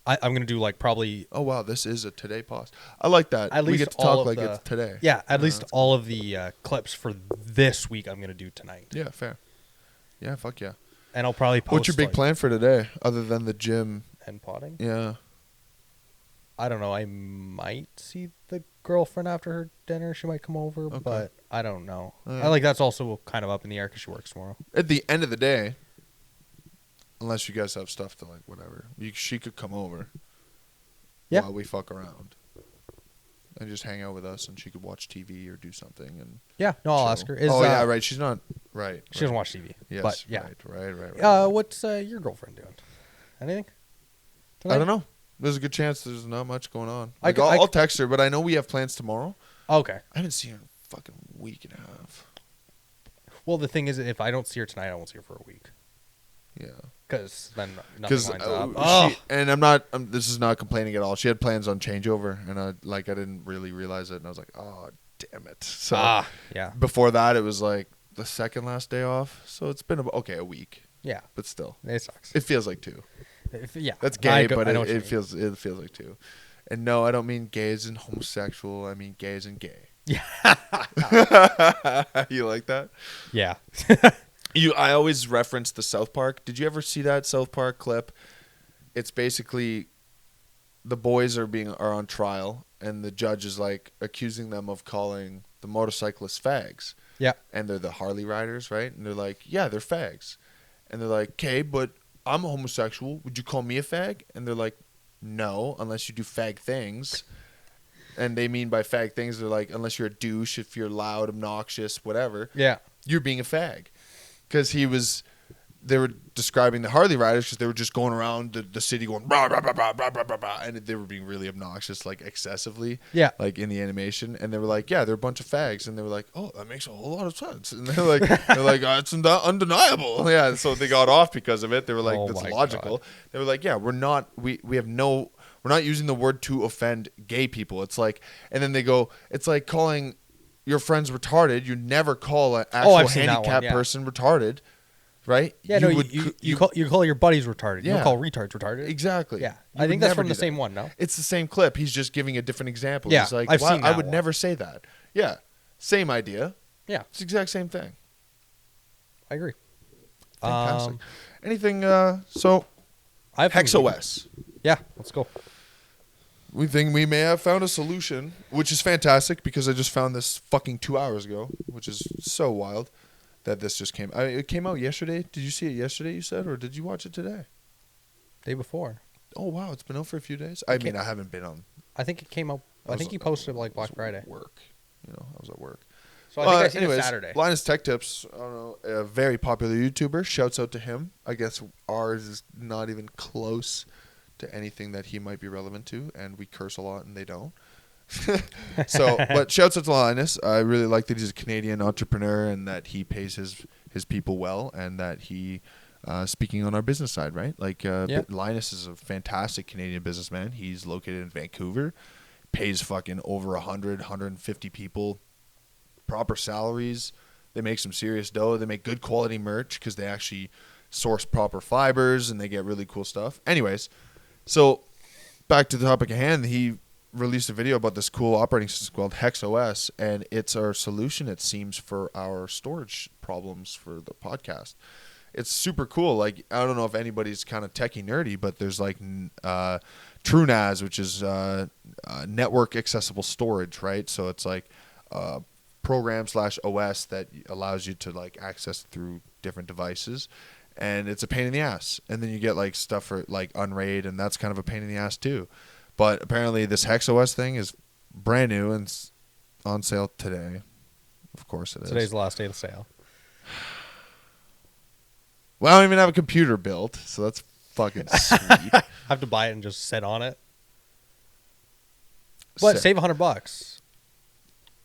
I'm gonna do like probably
Oh wow, this is a today post. I like that.
At
we
least
get to
all
talk
of
like
the-
it's today.
yeah at least
that's
all of the clips for this week I'm gonna do tonight,
Yeah, fair. Yeah, fuck yeah.
and I'll probably post.
What's your big
like,
plan for today, other than the gym?
and potting?
Yeah.
I don't know. I might see the girlfriend after her dinner. She might come over,
Okay.
but I don't know.
Alright.
I like that's also kind of up in the air because she works tomorrow.
At the end of the day, unless you guys have stuff to like, whatever, she could come over.
Yeah.
While we fuck around, and just hang out with us, and she could watch TV or do something. And
Yeah, no, I'll
chill.
ask her.
Oh yeah, right. She's not right.
She doesn't watch TV.
Yes,
but yeah.
right.
What's your girlfriend doing? Anything?
I don't know. There's a good chance there's not much going on.
I
Like,
c-
I'll text her, but I know we have plans tomorrow.
Okay.
I haven't seen her in a fucking week and a half.
Well, the thing is, if I don't see her tonight, I won't see her for a week.
Yeah.
Because then nothing
Because
lines up.
and I'm not. This is not complaining at all. She had plans on changeover, and I didn't really realize it, and I was like, oh damn it. So
Yeah.
before that, it was like the second last day off. So it's been a week,
Yeah.
but still,
It sucks.
it feels like two.
Yeah.
That's
I
gay,
go-
but
I know what you
it
mean.
feels like two. And no, I don't mean gays and homosexual. I mean gays and gay.
Yeah.
You like that?
Yeah.
I always reference the South Park. Did you ever see that South Park clip? It's basically the boys are on trial, and the judge is like accusing them of calling the motorcyclists fags.
Yeah.
And they're the Harley riders, right? And they're like, yeah, they're fags. And they're like, okay, but I'm a homosexual. Would you call me a fag? And they're like, no, unless you do fag things. And they mean by fag things, they're like, unless you're a douche, if you're loud, obnoxious, whatever,
Yeah.
you're being a fag. Because they were describing the Harley riders because they were just going around the city going, rah, rah, rah, rah, rah, rah, rah, rah, and they were being really obnoxious, like excessively,
Yeah.
like in the animation. And they were like, yeah, they're a bunch of fags. And they were like, oh, that makes a whole lot of sense. And they're like, it's undeniable. Yeah. So they got off because of it. They were like,
Oh
that's
my
logical.
God.
They were like, yeah, we're not using the word to offend gay people. It's like, and then they go, it's like calling your friends retarded. You never call an actual
I've seen that one,
handicapped
yeah.
person retarded. right?
Yeah, you call your buddies retarded. You
Yeah.
don't call retards retarded.
Exactly.
Yeah,
You
I think
would
that's
never
from the
do
same
that.
one. No,
It's the same clip. He's just giving a different example.
Yeah,
He's like,
I've
"Why-
seen
I
that
would
one.
never say that. Yeah, same idea.
yeah,
It's the exact same thing.
I agree.
Fantastic. Anything? So
I have things we can-
HexOS.
Yeah, let's go.
We think we may have found a solution, which is fantastic because I just found this fucking 2 hours ago, which is so wild that this just came. It came out yesterday. Did you see it yesterday? You said, or did you watch it today?
Day before,
Oh wow, it's been out for a few days. I
Okay.
mean, I haven't been on.
I think it came out. I think he posted like Black Friday.
Work. I was at work.
So I think I seen
anyways,
it Saturday.
Linus Tech Tips, I don't know, a very popular YouTuber. Shouts out to him. I guess ours is not even close to anything that he might be relevant to, and we curse a lot and they don't. But shouts out to Linus. I really like that he's a Canadian entrepreneur and that he pays his people well, and that he, speaking on our business side, right? Like,
Yeah.
Linus is a fantastic Canadian businessman. He's located in Vancouver, pays fucking over 150 people proper salaries. They make some serious dough. They make good quality merch because they actually source proper fibers and they get really cool stuff. Anyways, so back to the topic at hand, he released a video about this cool operating system called HexOS, and it's our solution, it seems, for our storage problems for the podcast. It's super cool. Like, I don't know if anybody's kind of techie nerdy, but there's like TrueNAS, which is network accessible storage, right? So it's like program/OS that allows you to like access through different devices, and it's a pain in the ass. And then you get like stuff for like Unraid, and that's kind of a pain in the ass too. But apparently this HexOS thing is brand new and it's on sale today. Of course it is.
Today's the last day of the sale.
Well, I don't even have a computer built, so that's fucking sweet.
I have to buy it and just sit on it. But
Sick.
save $100.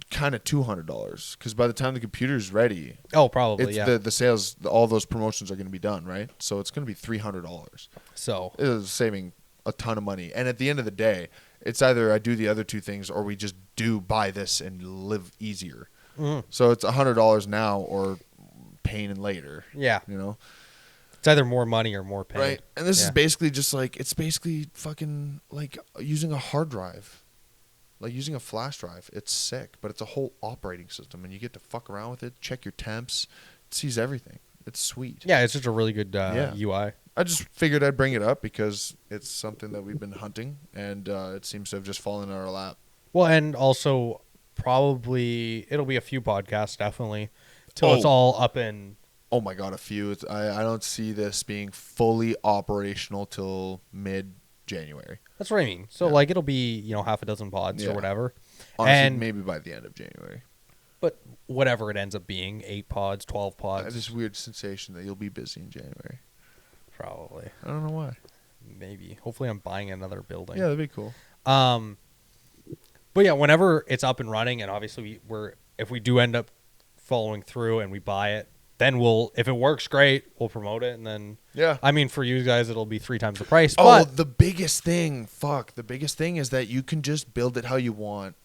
Kind of $200 because by the time the computer's ready,
Oh, probably
it's
yeah.
the sales, all those promotions are going to be done, right? So it's going to be $300.
So
It is saving a ton of money. And at the end of the day, it's either I do the other two things or we just do buy this and live easier.
mhm.
So it's $100 now or pain and later.
yeah,
You know,
it's either more money or more pain.
right? And this is
Yeah.
basically just like it's basically fucking like using a hard drive, like using a flash drive. It's sick, but it's a whole operating system, and you get to fuck around with it, check your temps, it sees everything. It's sweet.
Yeah, it's just a really good
Yeah.
UI.
I just figured I'd bring it up because it's something that we've been hunting, and it seems to have just fallen in our lap.
Well, and also probably it'll be a few podcasts definitely till it's
Oh.
all up in.
Oh my god, a few. I don't see this being fully operational till mid-January.
That's what I mean. So
Yeah.
like it'll be half a dozen pods
Yeah.
or whatever.
Honestly,
And-
maybe by the end of January.
But whatever it ends up being, 8 pods, 12
I have
pods,
this weird sensation that you'll be busy in January.
probably,
I don't know why.
maybe. Hopefully, I'm buying another building.
Yeah, that'd be cool.
But yeah, whenever it's up and running, and obviously if we do end up following through and we buy it, then if it works great, we'll promote it, and then
Yeah.
I mean for you guys it'll be 3 times the price.
Oh,
But
the biggest thing. The biggest thing is that you can just build it how you want.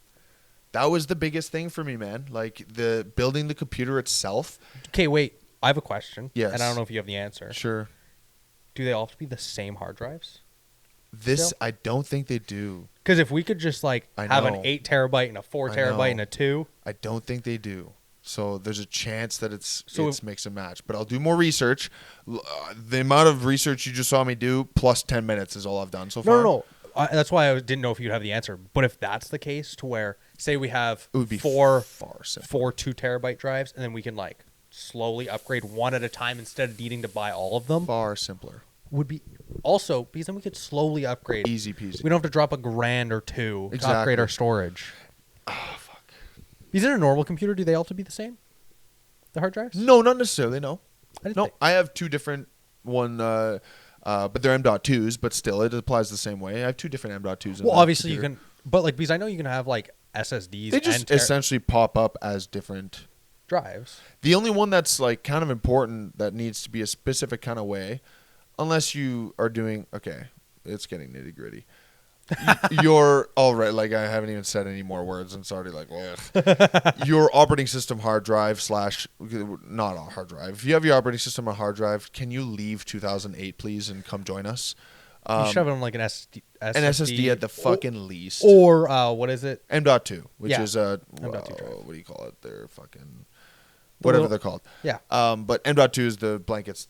That was the biggest thing for me, man. Like the building the computer itself.
okay, wait, I have a question.
Yes.
And I don't know if you have the answer.
Sure.
Do they all have to be the same hard drives?
This
Still?
I don't think they do.
Because if we could just like
I
have
know.
an 8 terabyte and a 4
I
terabyte
know.
and a 2.
I don't think they do. So there's a chance that
So
it's mix and match. But I'll do more research. The amount of research you just saw me do plus 10 minutes is all I've done so far.
No. That's why I didn't know if you'd have the answer. But if that's the case, to where say we have
It would be
four
far simpler.
2 terabyte drives, and then we can like slowly upgrade one at a time instead of needing to buy all of them,
Far simpler.
would be also because then we could slowly upgrade.
Easy peasy.
We don't have to drop $1,000 or $2,000 to upgrade
Exactly.
our storage.
Oh, fuck.
Is it a normal computer? Do they all have to be the same? The hard drives?
No, not necessarily. No.
I didn't
No,
think-
I have two different but they're M.2s, but still it applies the same way. I have two different M.2s. in
Well,
my
obviously you
computer.
can, but like because I know you can have like SSDs.
They just
and
essentially pop up as different.
drives.
The only one that's like kind of important that needs to be a specific kind of way, unless you are doing it's getting nitty gritty. Your all right. Like I haven't even said any more words, and it's already like, ugh. Your operating system hard drive slash not a hard drive. If you have your operating system on hard drive, can you leave 2008 please and come join us?
You should have it on like an SSD.
An SSD at the fucking least,
or what is it?
M.2, which
Yeah.
is a
M.2 drive.
what do you call it? They're fucking whatever they're called.
Yeah.
But M.2 is the blankets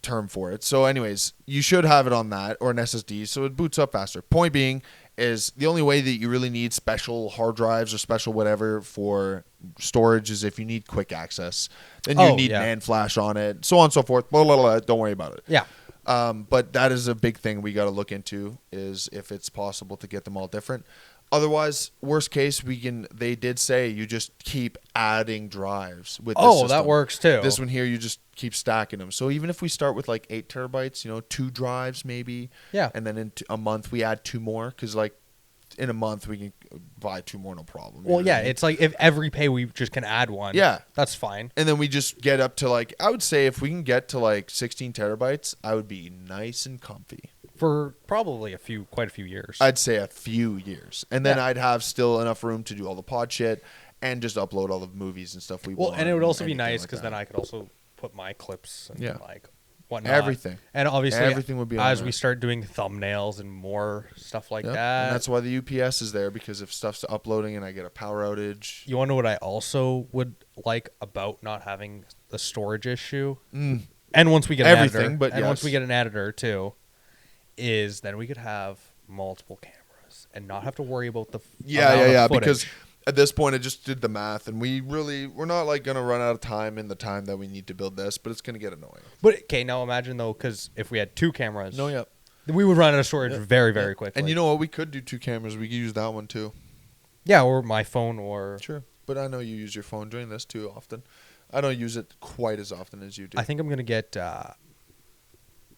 term for it. So anyways, you should have it on that or an SSD so it boots up faster. Point being is the only way that you really need special hard drives or special whatever for storage is if you need quick access. Then you need NAND flash on it, so on and so forth. Blah, blah, blah. Don't worry about it.
Yeah.
But that is a big thing we got to look into is if it's possible to get them all different. Otherwise, worst case, they did say you just keep adding drives with this system.
That works too.
This one here, you just keep stacking them. So even if we start with like 8 terabytes, 2 drives maybe.
Yeah.
And then in a month, we add 2 more because like in a month, we can buy 2 more, no problem.
Well, yeah, it's like if every pay we just can add one.
Yeah.
That's fine.
And then we just get up to like, I would say if we can get to like 16 terabytes, I would be nice and comfy.
For probably quite a few years.
I'd say a few years. And then
Yeah.
I'd have still enough room to do all the pod shit and just upload all the movies and stuff we want.
Well, and it would also be
anything
nice
like
because
that.
then I could also put my clips and
Yeah.
like whatnot.
Everything.
And obviously,
Everything would be on
as
there.
we start doing thumbnails and more stuff like
Yep.
that.
And that's why the UPS is there, because if stuff's uploading and I get a power outage.
You want to know what I also would like about not having the storage issue? And once we get an
Everything,
editor,
but
and once we
yes.
get an editor too, is then we could have multiple cameras and not have to worry about the
Yeah.
footage.
Because at this point, I just did the math, and we're not like going to run out of time in the time that we need to build this, but it's going to get annoying.
But okay, now imagine though, because if we had 2 cameras,
No, yeah.
we would run out of storage very, very quickly.
And you know what? We could do 2 cameras. We could use that one too.
yeah, or my phone, or
Sure. But I know you use your phone during this too often. I don't use it quite as often as you do.
I think I'm gonna get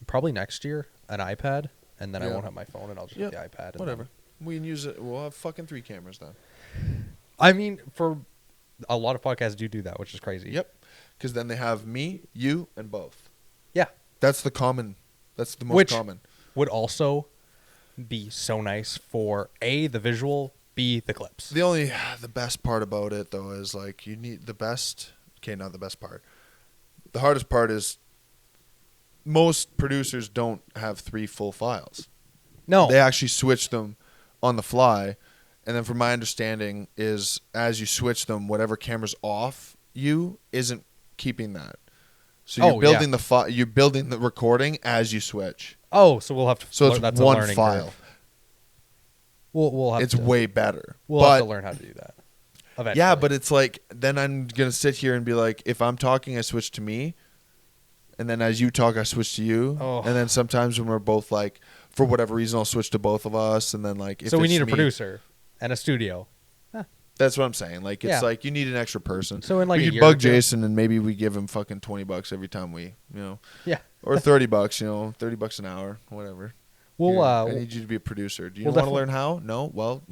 probably next year an iPad, and then I
Yeah.
won't have my phone, and I'll just
Yep.
get the iPad. And
Whatever. We can use it. We'll have fucking 3 cameras then.
I mean, for a lot of podcasts do that, which is crazy.
Yep. Because then they have me, you, and both.
Yeah.
That's the most
Which-
common.
Would also be so nice for A, the visual, B, the clips.
The best part about it though is like you need the best. Okay, not the best part. The hardest part is most producers don't have 3 full files.
No.
They actually switch them on the fly, and then from my understanding is as you switch them, whatever camera's off you isn't keeping that. So you're building you're building the recording as you switch.
Oh, so we'll have to.
So it's
that's a
one
learning
file.
curve. We'll have
It's
to,
way better.
We'll
but
have to learn how to do that. Eventually.
yeah, but it's like then I'm gonna sit here and be like, if I'm talking, I switch to me, and then as you talk, I switch to you,
Oh.
and then sometimes when we're both like, for whatever reason, I'll switch to both of us, and then like, if
so we
it's
need a
me-
producer and a studio.
That's what I'm saying. Like it's
Yeah.
like you need an extra person.
So in like
we
a
could
year
bug
or two-
Jason, and maybe we give him fucking $20 every time we,
Yeah.
or $30, $30 an hour, whatever.
We'll
Here, I need you to be a producer. Do you
we'll
want to
definitely-
learn how? No. Well,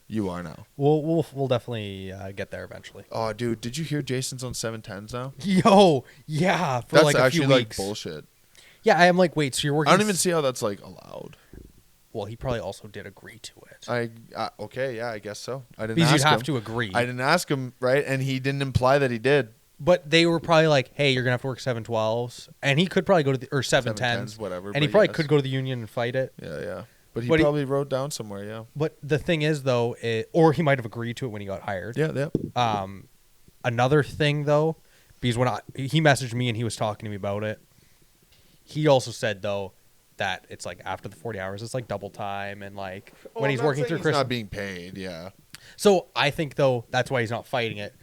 you are now.
we'll definitely get there eventually.
Oh, dude, did you hear Jason's on 710s now?
Yo, yeah, for
That's
like a
actually
few
like
weeks.
bullshit.
Yeah, I am like, wait, so you're working?
I don't even see how that's like allowed.
Well, he probably also did agree to it.
Okay, yeah, I guess so. I didn't
Because
ask
you'd have
him.
to agree.
I didn't ask him, right? And he didn't imply that he did.
But they were probably like, hey, you're gonna have to work 712s, and he could probably go to the or 710s,
whatever.
and he
but
probably
yes.
could go to the union and fight it.
Yeah. But he
But he-
probably wrote down somewhere, yeah.
But the thing is, though, or he might have agreed to it when he got hired.
Yeah.
Another thing, though, because when he messaged me and he was talking to me about it, he also said though that it's like after the 40 hours, it's like double time, and like when he's working through
He's
Christmas.
not being paid, yeah.
So I think though that's why he's not fighting it,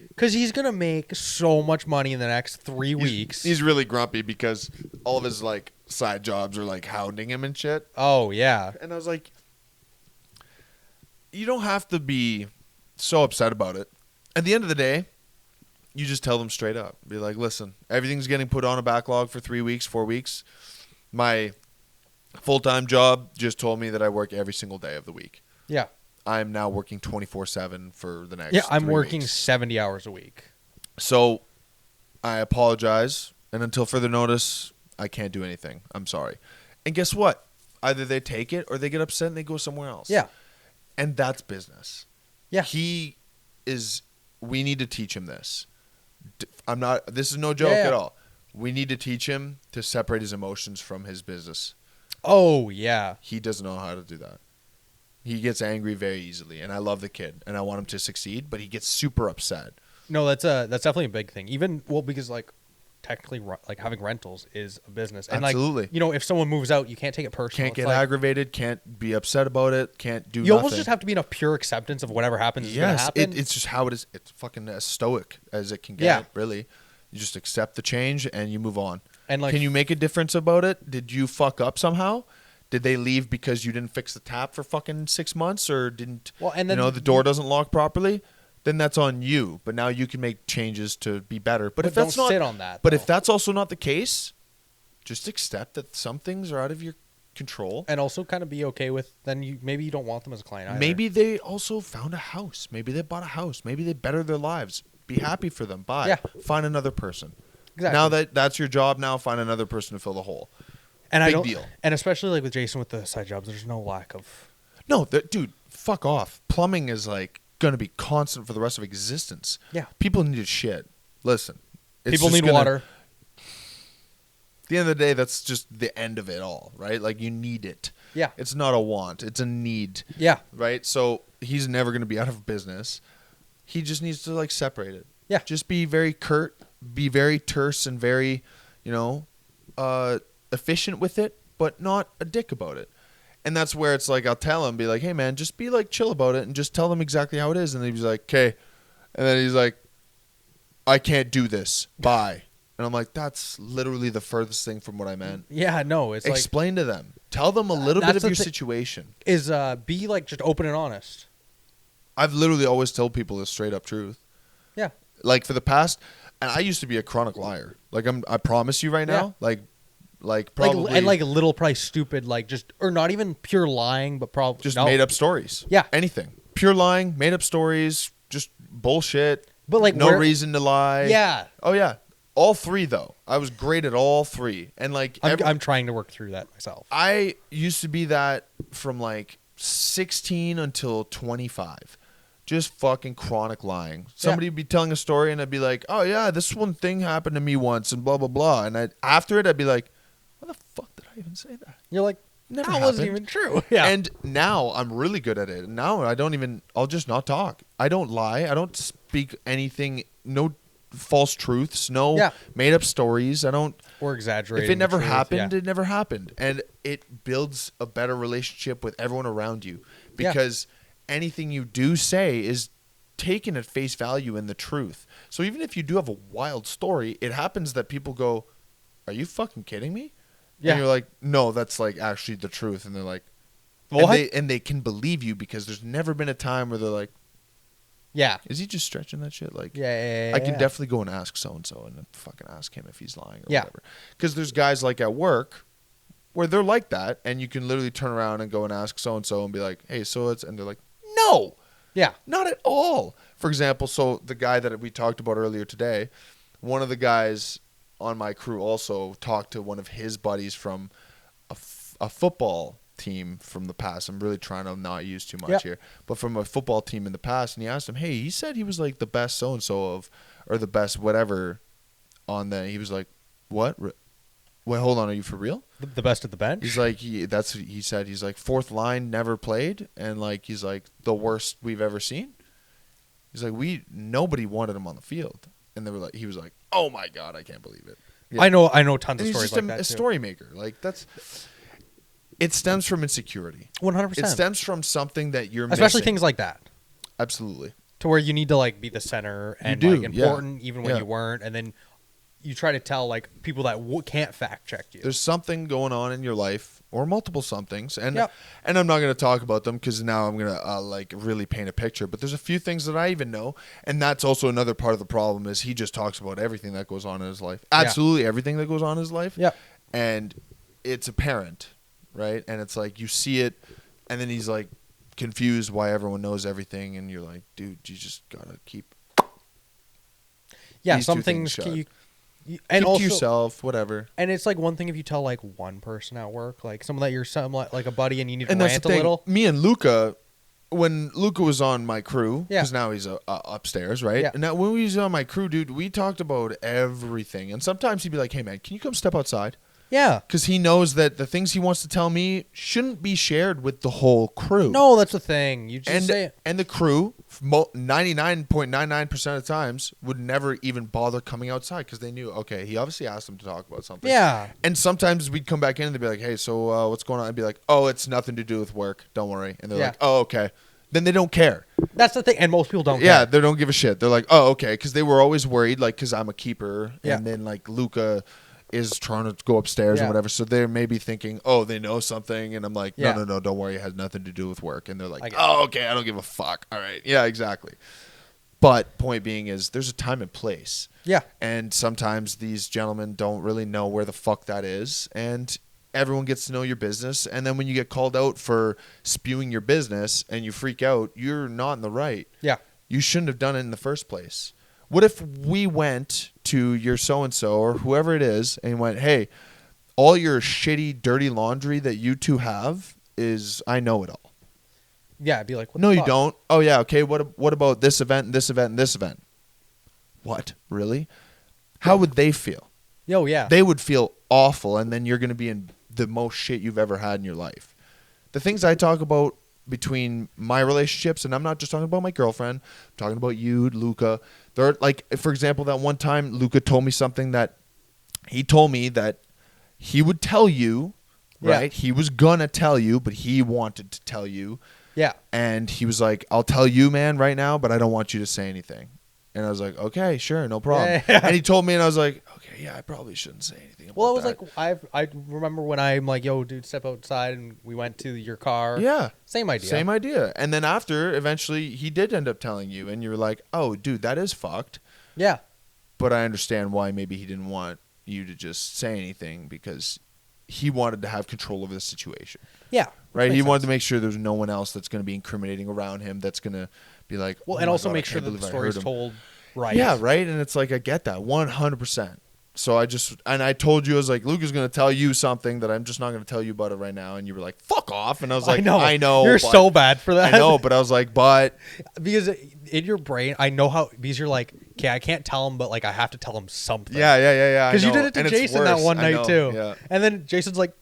because he's gonna make so much money in the next 3 weeks.
He's really grumpy because all of his like side jobs are like hounding him and shit.
Oh yeah.
And I was like, you don't have to be so upset about it. At the end of the day, you just tell them straight up. Be like, listen, everything's getting put on a backlog for 3 weeks, 4 weeks. My full-time job just told me that I work every single day of the week.
Yeah.
I'm now working 24/7 for the next
Yeah, I'm
3
working
weeks.
70 hours a week.
So I apologize. And until further notice, I can't do anything. I'm sorry. And guess what? Either they take it or they get upset and they go somewhere else.
Yeah.
And that's business.
Yeah.
We need to teach him this. This is no joke at all. We need to teach him to separate his emotions from his business.
Oh, yeah.
He doesn't know how to do that. He gets angry very easily, and I love the kid, and I want him to succeed, but he gets super upset.
No, that's definitely a big thing. Even, well, because like technically like having rentals is a business. And
Absolutely.
like, you know, if someone moves out, you can't take it personal.
Can't get aggravated, can't be upset about it, can't do
you
nothing.
almost just have to be in a pure acceptance of whatever happens is going to happen.
It's just how it is. It's fucking as stoic as it can get,
Yeah.
really. You just accept the change and you move on.
And like,
can you make a difference about it? Did you fuck up somehow? Did they leave because you didn't fix the tap for fucking 6 months or didn't,
well, and then,
the door doesn't lock properly? Then that's on you. But now you can make changes to be better. But if that's
don't
not,
sit on that.
But
though.
if that's also not the case, just accept that some things are out of your control.
And also kind of be okay with, then maybe you don't want them as a client either.
Maybe they also found a house. Maybe they bought a house. Maybe they bettered their lives. Be happy for them. Bye.
Yeah.
Find another person.
Exactly.
Now that's your job, now find another person to fill the hole.
And
Big deal.
And especially like with Jason with the side jobs, there's no lack of.
No, dude, fuck off. Plumbing is like going to be constant for the rest of existence.
Yeah.
People need shit. Listen.
People need water.
At the end of the day, that's just the end of it all, right? Like, you need it.
Yeah.
It's not a want. It's a need.
Yeah.
Right? So he's never going to be out of business. He just needs to, like, separate it.
Yeah.
Just be very curt, be very terse and very, efficient with it, but not a dick about it. And that's where it's like, I'll tell him, be like, hey, man, just be, like, chill about it and just tell them exactly how it is. And then he's like, okay. And then he's like, I can't do this. Bye. And I'm like, that's literally the furthest thing from what I meant.
Yeah, no, it's
Explain to them. Tell them a little bit of your situation.
Is be like just open and honest.
I've literally always told people the straight up truth.
Yeah.
Like, for the past, and I used to be a chronic liar. Like, I promise you right now, like probably
and like a little probably stupid, like just, or not even pure lying, but probably
just made up stories.
Yeah.
Anything. Pure lying, made up stories, just bullshit.
But like
no reason to lie.
Yeah.
Oh yeah. All three though. I was great at all three. And like
I'm trying to work through that myself.
I used to be that from like 16 until 25. Just fucking chronic lying. Somebody would be telling a story and I'd be like, oh yeah, this one thing happened to me once and blah, blah, blah. And after it, I'd be like, why the fuck did I even say that?
You're like,
Never
that wasn't even
happened.
true. Yeah.
And now I'm really good at it. Now I'll just not talk. I don't lie. I don't speak anything, no false truths, no made up stories. I don't.
Or exaggerating.
If it never
the truth,
happened, it never happened. And it builds a better relationship with everyone around you because anything you do say is taken at face value in the truth. So even if you do have a wild story, it happens that people go, are you fucking kidding me?
Yeah.
And you're like, no, that's like actually the truth. And they're like,
What?
and they can believe you because there's never been a time where they're like,
Yeah.
is he just stretching that shit? Like,
Yeah.
I can definitely go and ask so-and-so and then fucking ask him if he's lying or
Yeah.
whatever. Because there's guys like at work where they're like that and you can literally turn around and go and ask so-and-so and be like, hey, and they're like, no,
Yeah.
not at all. For example, so the guy that we talked about earlier today, one of the guys on my crew also talked to one of his buddies from a football team from the past. I'm really trying to not use too much here, but from a football team in the past. And he asked him, hey, he said he was like the best so-and-so of, or the best whatever on the, he was like, what? Wait, hold on. Are you for real?
The best at the bench?
He's like, he said, he's like fourth line, never played. And like, he's like the worst we've ever seen. He's like, nobody wanted him on the field. And they were like, he was like, oh my God, I can't believe it. Yeah.
I know tons
And
of
he's
stories
just
like that
a
too.
story maker. Like it stems from insecurity.
100%.
It stems from something that you're
Especially
missing.
things like that.
Absolutely.
To where you need to like be the center and
do,
like important even when
Yeah.
you weren't, and then you try to tell like people that can't fact check you.
There's something going on in your life, or multiple somethings, and
Yep.
and I'm not going to talk about them because now I'm going to like really paint a picture. But there's a few things that I even know, and that's also another part of the problem is he just talks about everything that goes on in his life, absolutely everything that goes on in his life.
Yeah.
And it's apparent, right? And it's like you see it, and then he's like confused why everyone knows everything, and you're like, dude, you just gotta keep.
Yeah,
these
some
two
things
things shut.
And
Keep
also,
to yourself, whatever.
and it's like one thing if you tell like one person at work, like someone that you're somewhat like a buddy, and you need to
And that's
rant
the
a
thing.
little.
Me and Luca, when Luca was on my crew,
Yeah.
because now he's upstairs, right?
Yeah.
And now when he was on my crew, dude, we talked about everything. And sometimes he'd be like, "Hey, man, can you come step outside?"
Yeah.
Because he knows that the things he wants to tell me shouldn't be shared with the whole crew.
No, that's the thing. You just say it.
And the crew, 99.99% of the times, would never even bother coming outside because they knew, okay, he obviously asked them to talk about something.
Yeah.
And sometimes we'd come back in and they'd be like, hey, so what's going on? I'd be like, oh, it's nothing to do with work. Don't worry. And they're
Yeah.
like, oh, okay. Then they don't care.
That's the thing. And most people don't
Yeah,
care.
they don't give a shit. They're like, oh, okay. Because they were always worried, like, because I'm a keeper.
Yeah.
And then, like, Luca is trying to go upstairs
Yeah.
or whatever. So they're maybe thinking, oh, they know something. And I'm like,
Yeah.
no, don't worry. It has nothing to do with work. And they're
I
like,
get
oh, okay. I don't give a fuck. All right. Yeah, exactly. But point being is there's a time and place.
Yeah.
And sometimes these gentlemen don't really know where the fuck that is. And everyone gets to know your business. And then when you get called out for spewing your business and you freak out, you're not in the right.
Yeah.
You shouldn't have done it in the first place. What if we went to your so-and-so or whoever it is and went, hey, all your shitty, dirty laundry that you two have is, I know it all.
Yeah. I'd be like, what
No,
the
you
fuck?
don't. Oh, yeah. Okay. What about this event and this event and this event? What? Really? How would they feel?
Yo, yeah.
They would feel awful, and then you're going to be in the most shit you've ever had in your life. The things I talk about between my relationships, and I'm not just talking about my girlfriend, I'm talking about you, Luca. They're like, for example, that one time Luca told me something that he told me that he would tell you,
Yeah.
right? He was gonna tell you, but he wanted to tell you.
Yeah.
And he was like, I'll tell you, man, right now, but I don't want you to say anything. And I was like, okay, sure, no problem.
Yeah.
And he told me, and I was like, okay, yeah, I probably shouldn't say anything about
Well, it was
that.
like I remember when I'm like, yo, dude, step outside, and we went to your car.
Yeah.
Same idea.
Same idea. And then after, eventually, he did end up telling you, and you were like, oh, dude, that is fucked.
Yeah.
But I understand why maybe he didn't want you to just say anything because he wanted to have control over the situation.
Yeah.
Right?
Makes
He wanted
sense.
to make sure there's no one else that's going to be incriminating around him that's going to be like,
Well,
oh
and
my
also
God,
make
I
sure
can't
that the
believe I
story's
heard him.
told right.
Yeah, right. And it's like I get that 100%. So I told you, I was like, Luca's going to tell you something that I'm just not going to tell you about it right now. And you were like, fuck off. And I was like, I know.
You're
but-
so bad for that.
I know, but I was like, but
because in your brain, I know how, because you're like, okay, I can't tell him, but like I have to tell him something.
yeah. I
Because you
know.
did it to
And it's
Jason that
worse.
one
I
night
know,
too.
Yeah.
And then Jason's like,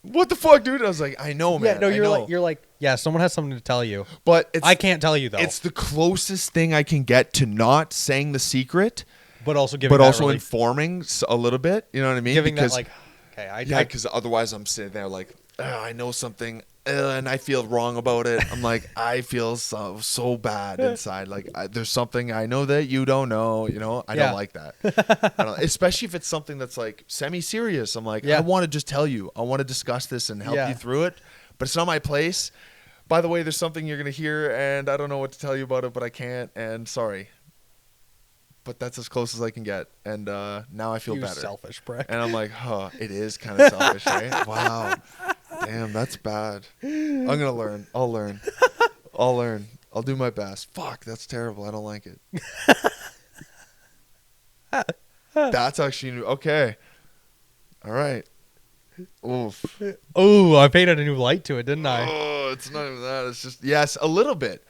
What the fuck, dude? I was like, I know, man.
yeah, no,
I know.
you're like, yeah, someone has something to tell you.
But it's
I can't tell you though.
It's the closest thing I can get to not saying the secret,
but also giving
but
that
also
really,
informing a little bit. You know what I mean?
giving
because,
that like, okay,
yeah, because otherwise I'm sitting there like, I know something, and I feel wrong about it. I'm like, I feel so bad inside. Like there's something I know that you don't know. You know, I
Yeah.
don't like that. I don't, especially if it's something that's like semi-serious. I'm like,
Yeah.
I want to just tell you. I want to discuss this and help
Yeah.
you through it. But it's not my place. By the way, there's something you're gonna hear, and I don't know what to tell you about it, but I can't. And sorry. But that's as close as I can get. And now I feel
you
better.
selfish prick.
And I'm like, huh, it is kind of selfish, right? Wow. Damn, that's bad. I'm going to learn. I'll learn. I'll do my best. Fuck, that's terrible. I don't like it. That's actually okay. All right. Oof.
Oh, I painted a new light to it, didn't I?
Oh, it's not even that. It's just, yes, a little bit.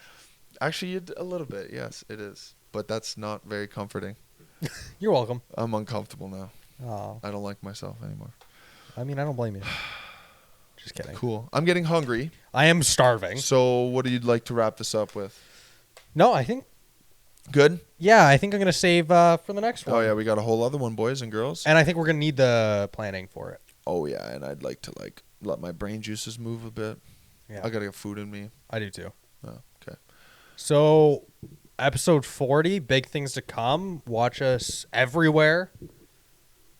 Actually, a little bit. Yes, it is. But that's not very comforting.
You're welcome.
I'm uncomfortable now.
Oh,
I don't like myself anymore.
I mean, I don't blame you. Just kidding.
Cool. I'm getting hungry.
I am starving.
So, what do you like to wrap this up with?
No, I think.
Good?
Yeah, I think I'm gonna save for the next one.
Oh, yeah, we got a whole other one, boys and girls.
And I think we're gonna need the planning for it.
Oh, yeah, and I'd like to, let my brain juices move a bit.
Yeah,
I got to get food in me.
I do too.
Oh, okay.
So, episode 40, big things to come. Watch us everywhere.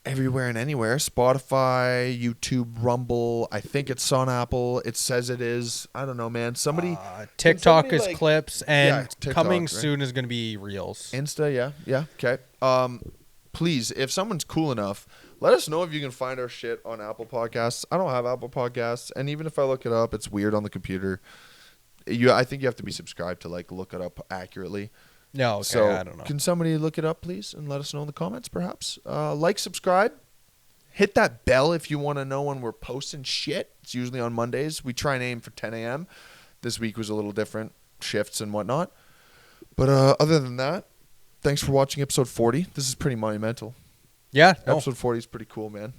Everywhere and anywhere. Spotify, YouTube, Rumble. I think it's on Apple. It says it is. I don't know, man. Somebody...
TikTok
somebody,
is
like-
clips,
Yeah,
and
TikTok,
coming
right?
soon is gonna be reels.
Insta, yeah, okay. Please, if someone's cool enough, let us know if you can find our shit on Apple Podcasts. I don't have Apple Podcasts, and even if I look it up, it's weird on the computer. I think you have to be subscribed to look it up accurately.
No, okay,
So
I don't know.
can somebody look it up, please, and let us know in the comments, perhaps? Like, subscribe. Hit that bell if you want to know when we're posting shit. It's usually on Mondays. We try and aim for 10 a.m. This week was a little different, shifts and whatnot. But other than that, thanks for watching episode 40. This is pretty monumental.
Yeah, no.
Episode 40 is pretty cool, man.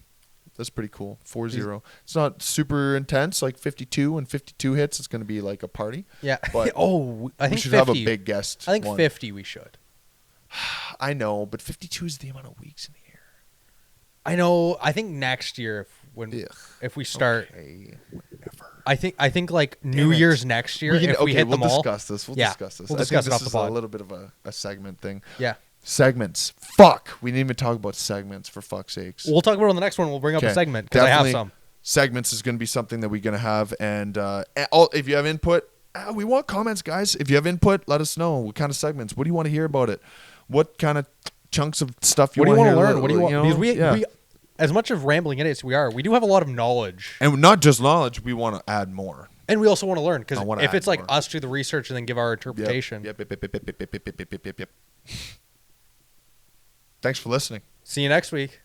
That's pretty cool. 4-0. It's not super intense, like 52. When 52 hits, it's going to be like a party.
Yeah.
But
oh, I
we
think
should
50.
have a big guest.
I think
one.
50 we should.
I know, but 52 is the amount of weeks in the year.
I know. I think next year if we start,
Okay, whatever.
I think like New
it.
Year's next year, if we hit
we'll
them all.
discuss this. We'll
Yeah,
discuss this.
we'll
I
discuss
think
it off
this
the
is
pod.
a little bit of a segment thing.
Yeah.
Segments. Fuck. We didn't even talk about segments, for fuck's sakes.
We'll talk about it on the next one. We'll bring up a
Okay.
segment because I have
Definitely
some.
Segments is going to be something that we're going to have. And if you have input, we want comments, guys. If you have input, let us know. What kind of segments? What do you want to hear about it? What kind of chunks of stuff you
What do you
want
want
to
to learn? What do you want?
know?
Because
Yeah.
we, as much of rambling idiots we do have a lot of knowledge,
And not just knowledge, we want to add more.
and we also want to learn. Because
I wanna
if
add
it's like
more.
us do the research and then give our interpretation.
Yep. Thanks for listening.
See you next week.